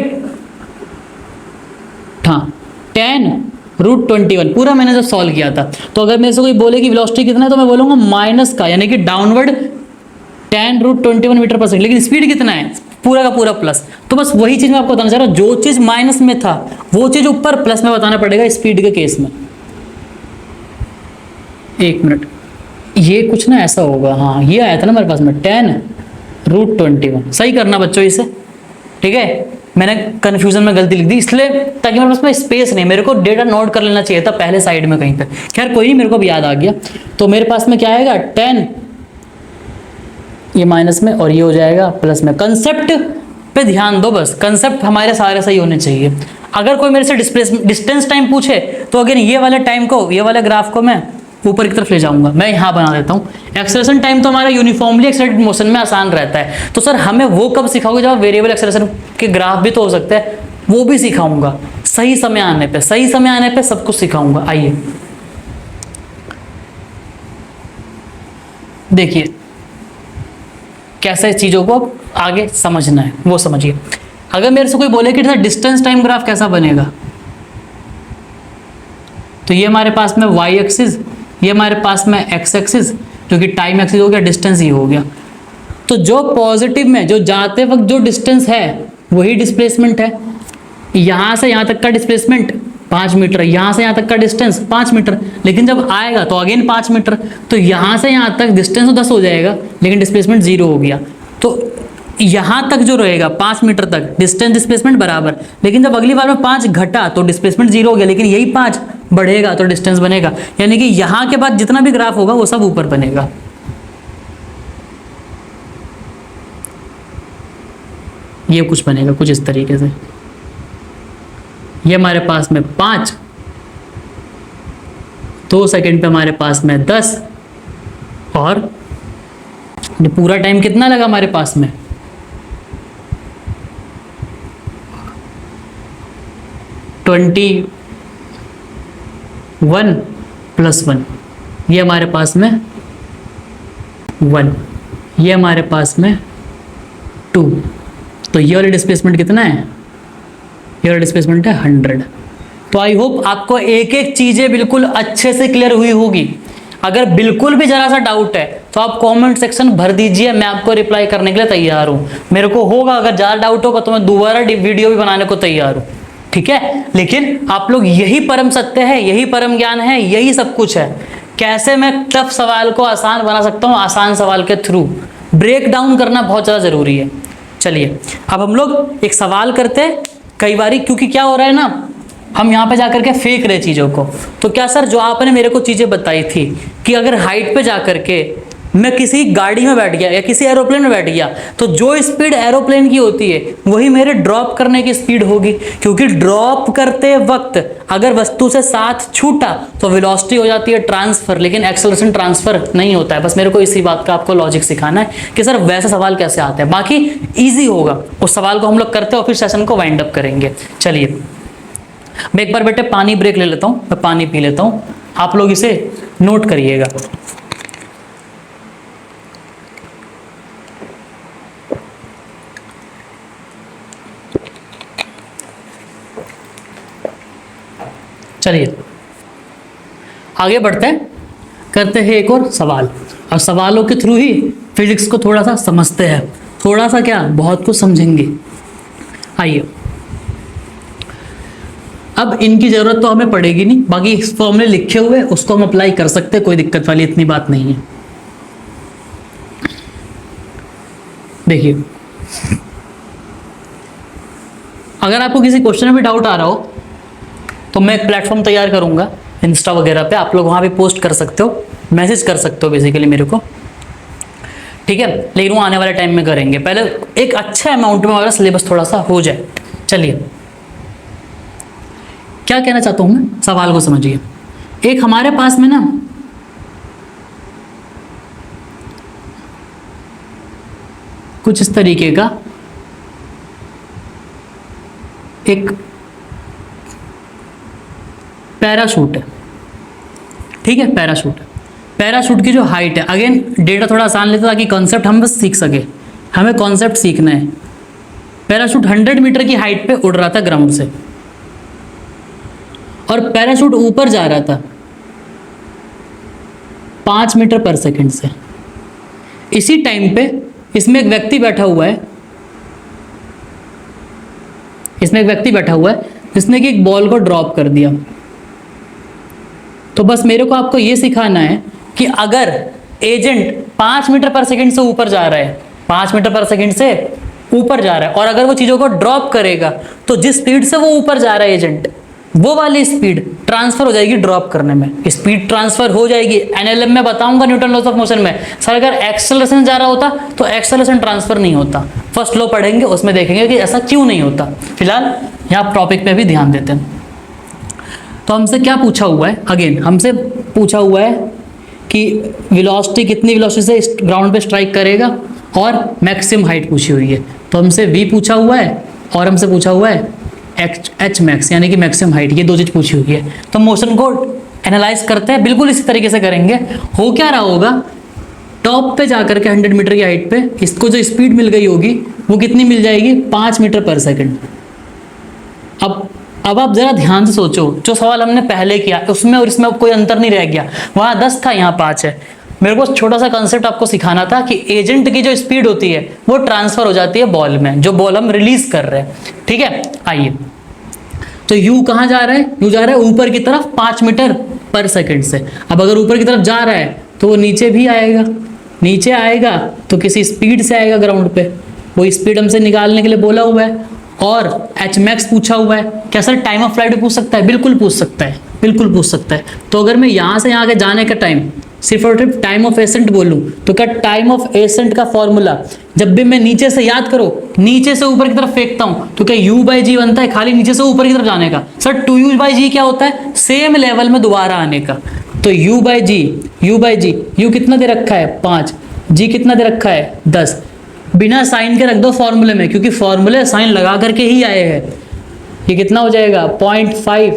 10√21 पूरा मैंने जब सॉल्व किया था। तो अगर मेरे से कोई बोले कि वेलोसिटी कितना है तो मैं बोलूंगा माइनस का, यानी कि डाउनवर्ड 10√21 मीटर पर सेकंड, लेकिन स्पीड कितना है? पूरा का पूरा प्लस। तो बस वही चीज मैं आपको बताना चाह रहा हूं, जो चीज माइनस में था वो चीज ऊपर प्लस में बताना पड़ेगा स्पीड के केस में। 1 मिनट, ये कुछ ना ऐसा होगा। हाँ ये आया था ना मेरे पास में 10√21। सही करना बच्चों इसे, ठीक है? मैंने कंफ्यूजन में गलती लिख दी इसलिए, ताकि मेरे पास में स्पेस नहीं, मेरे को डेटा नोट कर लेना चाहिए था पहले साइड में कहीं पे। खैर कोई नहीं, मेरे को अब याद आ गया। तो मेरे पास में क्या आएगा? 10, ये माइनस में और ये हो जाएगा प्लस में। कंसेप्ट पे ध्यान दो, बस कंसेप्ट हमारे सारे सही होने चाहिए। अगर कोई मेरे से डिस्टेंस टाइम पूछे तो अगर ये वाले टाइम को, ये वाले ग्राफ को मैं ऊपर की तरफ ले जाऊंगा। मैं यहां बना देता हूं। एक्सेलरेशन टाइम तो हमारा यूनिफॉर्मली एक्सेलरेटेड मोशन में आसान रहता है। तो सर हमें वो कब सिखाओगे जब वेरिएबल एक्सेलरेशन के ग्राफ भी तो हो सकते हैं, वो भी सिखाऊंगा सही समय आने पे। सही समय आने पे सब कुछ सिखाऊंगा। आइए देखिए कैसे चीजों को आगे समझना है वो समझिए। अगर मेरे से कोई बोले कि डिस्टेंस टाइम ग्राफ कैसा बनेगा, तो ये हमारे पास में y एक्सिस, ये हमारे पास में x एक्सिस, जो कि टाइम एक्सिस हो गया, डिस्टेंस ही हो गया। तो जो पॉजिटिव में जो जाते वक्त जो डिस्टेंस है वही डिस्प्लेसमेंट है। यहां से यहां तक का डिस्प्लेसमेंट 5 मीटर, यहां से यहां तक का डिस्टेंस 5 मीटर, लेकिन जब आएगा तो अगेन 5 मीटर, तो यहां से यहां तक डिस्टेंस तो 10 हो जाएगा, लेकिन डिस्प्लेसमेंट 0 हो गया। तो यहां तक जो रहेगा 5 मीटर तक डिस्टेंस डिस्प्लेसमेंट बराबर, लेकिन जब अगली बार में 5 घटा तो डिस्प्लेसमेंट 0 हो गया, लेकिन यही 5 बढ़ेगा तो डिस्टेंस बनेगा। यानी कि यहां के बाद जितना भी ग्राफ होगा वो सब ऊपर बनेगा। ये कुछ बनेगा कुछ इस तरीके से, ये हमारे पास में 5, 2 सेकंड पे हमारे पास में 10, और पूरा टाइम कितना लगा हमारे पास में 21 + 1, ये हमारे पास में 1, ये हमारे पास में 2, तो ये वाली डिस्प्लेसमेंट कितना है, ये वाला डिस्प्लेसमेंट है 100। तो आई होप आपको एक एक चीजें बिल्कुल अच्छे से क्लियर हुई होगी। अगर बिल्कुल भी जरा सा डाउट है तो आप कमेंट सेक्शन भर दीजिए, मैं आपको रिप्लाई करने के लिए तैयार हूं। मेरे को होगा अगर ज्यादा डाउट होगा तो मैं दोबारा वीडियो भी बनाने को तैयार हूं, ठीक है। लेकिन आप लोग, यही परम सत्य है, यही परम ज्ञान है, यही सब कुछ है। कैसे मैं टफ सवाल को आसान बना सकता हूं, आसान सवाल के थ्रू ब्रेक डाउन करना बहुत ज्यादा जरूरी है। चलिए अब हम लोग एक सवाल करते हैं। कई बारी क्योंकि क्या हो रहा है ना, हम यहाँ पे जाकर के फेंक रहे चीज़ों को। तो क्या सर, जो आपने मेरे को चीज़ें बताई थी कि अगर हाइट पे जाकर के मैं किसी गाड़ी में बैठ गया या किसी एरोप्लेन में बैठ गया तो जो स्पीड एरोप्लेन की होती है वही मेरे ड्रॉप करने की स्पीड होगी, क्योंकि ड्रॉप करते वक्त अगर वस्तु से साथ छूटा तो वेलोसिटी हो जाती है ट्रांसफर, लेकिन एक्सेलरेशन ट्रांसफर नहीं होता है। बस मेरे को इसी बात का आपको लॉजिक सिखाना है कि सर वैसे सवाल कैसे आते हैं। बाकी ईजी होगा, उस सवाल को हम लोग करते हैं और फिर सेशन को वाइंड अप करेंगे। चलिए मैं एक बार बेटे पानी ब्रेक ले लेता हूँ, मैं पानी पी लेता हूँ, आप लोग इसे नोट करिएगा। चलिए आगे बढ़ते हैं, करते हैं एक और सवाल। और सवालों के थ्रू ही फिजिक्स को थोड़ा सा समझते हैं, थोड़ा सा क्या, बहुत कुछ समझेंगे। आइए, अब इनकी जरूरत तो हमें पड़ेगी नहीं, बाकी इस फॉर्मूले लिखे हुए उसको हम अप्लाई कर सकते हैं, कोई दिक्कत वाली इतनी बात नहीं है। देखिए, अगर आपको किसी क्वेश्चन में भी डाउट आ रहा हो तो मैं एक प्लेटफॉर्म तैयार करूंगा इंस्टा वगैरह पे, आप लोग वहां भी पोस्ट कर सकते हो, मैसेज कर सकते हो बेसिकली मेरे को, ठीक है। लेकिन वो आने वाले टाइम में करेंगे, पहले एक अच्छा अमाउंट में हमारा सिलेबस थोड़ा सा हो जाए। चलिए क्या कहना चाहता हूं मैं, सवाल को समझिए। एक हमारे पास में ना कुछ इस तरीके का एक पैराशूट है, ठीक है, पैराशूट है। पैराशूट की जो हाइट है, अगेन डेटा थोड़ा आसान लेते ताकि कॉन्सेप्ट हम बस सीख सके, हमें कॉन्सेप्ट सीखना है। पैराशूट 100 मीटर की हाइट पे उड़ रहा था ग्राउंड से, और पैराशूट ऊपर जा रहा था 5 मीटर पर सेकंड से। इसी टाइम पे इसमें एक व्यक्ति बैठा हुआ है, इसमें एक व्यक्ति बैठा हुआ है जिसने कि एक बॉल को ड्रॉप कर दिया। तो बस मेरे को आपको ये सिखाना है कि अगर एजेंट 5 मीटर पर सेकंड से ऊपर जा रहा है, 5 मीटर पर सेकंड से ऊपर जा रहा है, और अगर वो चीजों को ड्रॉप करेगा तो जिस स्पीड से वो ऊपर जा रहा है एजेंट, वो वाली स्पीड ट्रांसफर हो जाएगी ड्रॉप करने में, स्पीड ट्रांसफर हो जाएगी। एनएलएम में बताऊंगा न्यूटन लॉस ऑफ मोशन में, सर अगर एक्सेलरेशन जा रहा होता तो एक्सेलरेशन ट्रांसफर नहीं होता। फर्स्ट लॉ पढ़ेंगे, उसमें देखेंगे कि ऐसा क्यों नहीं होता। फिलहाल यहाँ टॉपिक पे भी ध्यान देते हैं। तो हमसे क्या पूछा हुआ है, अगेन हमसे पूछा हुआ है कि वेलोसिटी कितनी वेलोसिटी से ग्राउंड पे स्ट्राइक करेगा, और मैक्सिमम हाइट पूछी हुई है। तो हमसे v पूछा हुआ है और हमसे पूछा हुआ है एच मैक्स, यानी कि मैक्सिमम हाइट, ये दो चीज पूछी हुई है। तो मोशन को एनालाइज करते हैं, बिल्कुल इसी तरीके से करेंगे। हो क्या रहा होगा, टॉप पे जाकर के 100 मीटर की हाइट पे इसको जो स्पीड मिल गई होगी वो कितनी मिल जाएगी, 5 मीटर पर सेकंड। अब आप जरा ध्यान से सोचो, जो सवाल हमने पहले किया उसमें और इसमें अब कोई अंतर नहीं रह गया। वहां 10 था, यहाँ 5 है। मेरे को छोटा सा कंसेप्ट आपको सिखाना था कि एजेंट की जो स्पीड होती है वो ट्रांसफर हो जाती है बॉल में, जो बॉल हम रिलीज कर रहे हैं। ठीक है, आइए, तो यू कहाँ जा रहा है, यू जा रहा है ऊपर की तरफ 5 मीटर पर सेकंड से। अब अगर ऊपर की तरफ जा रहा है तो वो नीचे भी आएगा, नीचे आएगा तो किसी स्पीड से आएगा ग्राउंड पे, वो स्पीड हमसे निकालने के लिए बोला हुआ है। और एच मैक्स पूछा हुआ है। क्या सर टाइम ऑफ फ्लाइट पूछ सकता है? बिल्कुल पूछ सकता है, बिल्कुल पूछ सकता है। तो अगर मैं यहाँ से यहाँ के जाने का टाइम सिर्फ और सिर्फ टाइम ऑफ एसेंट बोलूँ तो क्या टाइम ऑफ एसेंट का फॉर्मूला जब भी मैं नीचे से, याद करो, नीचे से ऊपर की तरफ फेंकता हूँ तो क्या u बाई जी बनता है, खाली नीचे से ऊपर की तरफ जाने का। सर 2u बाई जी क्या होता है, सेम लेवल में दोबारा आने का। तो u बाई जी, u कितना दे रखा है 5, g कितना दे रखा है 10। बिना साइन के रख दो फॉर्मूले में, क्योंकि फॉर्मूले साइन लगा करके ही आए हैं। ये कितना हो जाएगा 0.5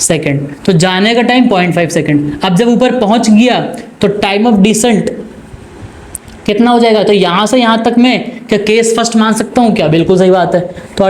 सेकेंड। तो जाने का टाइम 0.5 सेकेंड। अब जब ऊपर पहुंच गया तो टाइम ऑफ डिसेंट कितना हो जाएगा, तो यहां से यहां तक मैं क्या केस फर्स्ट मान सकता हूं क्या? बिल्कुल सही बात है। तो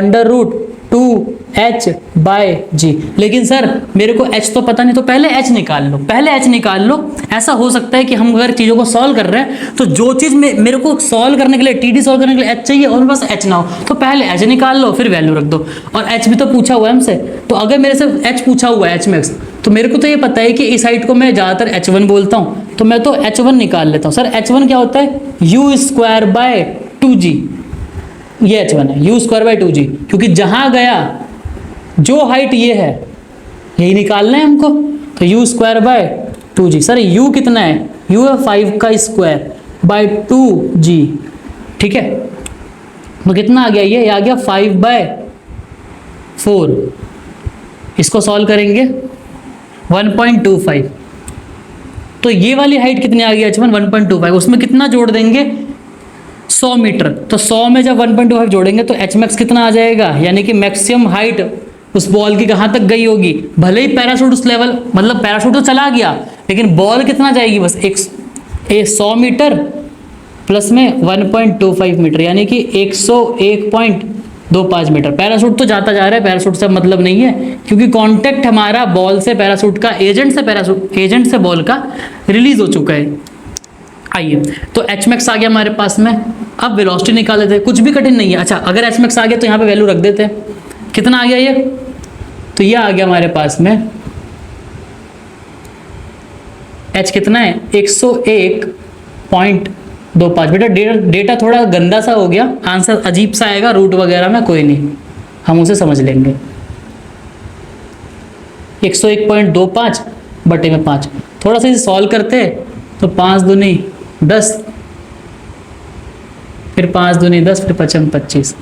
√2h बाय जी। लेकिन सर मेरे को h तो पता नहीं, तो पहले h निकाल लो, पहले h निकाल लो। ऐसा हो सकता है कि हम अगर चीज़ों को सॉल्व कर रहे हैं तो जो चीज़ में मेरे को सॉल्व करने के लिए, टीडी सॉल्व करने के लिए h चाहिए और मेरे पास h ना हो, तो पहले h निकाल लो फिर वैल्यू रख दो। और h भी तो पूछा हुआ है हमसे, तो अगर मेरे से h पूछा हुआ है, h मैक्स, तो मेरे को तो ये पता है कि इस हाइट को मैं ज़्यादातर h1 बोलता हूँ, तो मैं तो h1 निकाल लेता हूँ। सर h1 क्या होता है, u² बाय 2g। ये h1 है, u² बाय 2g, क्योंकि जहाँ गया जो हाइट ये है यही निकालना है हमको, तो u² bye 2g। Sir u कितना है, u है 5 का स्क्वायर बाय 2g। ठीक है, तो कितना आ गया, ये आ गया 5 बाय 4। इसको सॉल्व करेंगे 1.25। तो ये वाली हाइट कितनी आ गई h1 1.25, उसमें कितना जोड़ देंगे 100 मीटर। तो 100 में जब 1.25 जोड़ेंगे तो एच मैक्स कितना आ जाएगा, यानी कि मैक्सिमम हाइट उस बॉल की कहाँ तक गई होगी। भले ही पैराशूट उस लेवल, मतलब पैराशूट तो चला गया, लेकिन बॉल कितना जाएगी, बस 100 मीटर प्लस में 1.25 मीटर, यानी कि 101.25 मीटर। पैराशूट तो जाता जा रहा है, पैराशूट से मतलब नहीं है, क्योंकि कांटेक्ट हमारा बॉल से पैराशूट का, एजेंट से बॉल का रिलीज हो चुका है। आइए, तो एच मैक्स आ गया हमारे पास में। अब वेलोसिटी निकाल लेते हैं, कुछ भी कठिन नहीं है। अच्छा, अगर एच मैक्स आ गया तो यहाँ पे वैल्यू रख देते हैं। कितना आ गया ये, तो ये आ गया हमारे पास में एच कितना है 101.25 बेटा। डेटा थोड़ा गंदा सा हो गया, आंसर अजीब सा आएगा रूट वगैरह में, कोई नहीं, हम उसे समझ लेंगे। 101.25 बटे में 5, थोड़ा सा इसे सॉल्व करते तो 5 दूनी 10, फिर 5 दूनी 10, फिर 5 25,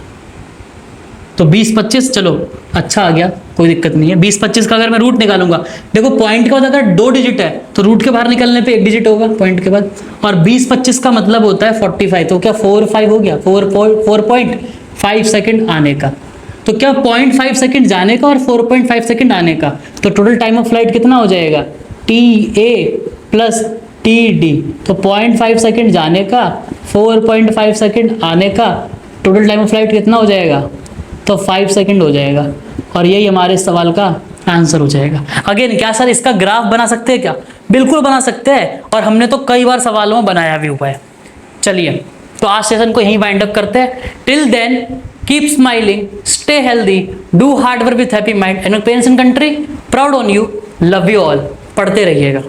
तो 20-25, चलो अच्छा आ गया, कोई दिक्कत नहीं है। 20-25 का अगर मैं रूट निकालूंगा, देखो पॉइंट का होता है 2 डिजिट है तो रूट के बाहर निकलने पे 1 डिजिट होगा पॉइंट के बाद, और 20-25 का मतलब होता है 45, तो क्या 4-5 हो गया, 4.5 सेकंड आने का। तो क्या 0.5 सेकंड जाने का और 4.5 सेकंड आने का, तो टोटल टाइम ऑफ फ्लाइट कितना हो जाएगा, TA प्लस TD। तो 0.5 सेकंड जाने का, 4.5 सेकंड आने का, टोटल टाइम ऑफ फ्लाइट कितना हो जाएगा, तो 5 सेकंड हो जाएगा। और यही हमारे सवाल का आंसर हो जाएगा। अगेन, क्या सर इसका ग्राफ बना सकते हैं क्या? बिल्कुल बना सकते हैं, और हमने तो कई बार सवालों में बनाया भी हुआ है। चलिए, तो आज सेशन को यहीं वाइंड अप करते हैं। Till then keep smiling, stay healthy, do hard work with happy mind, and parents and country proud on you, love you all. पढ़ते रहिएगा।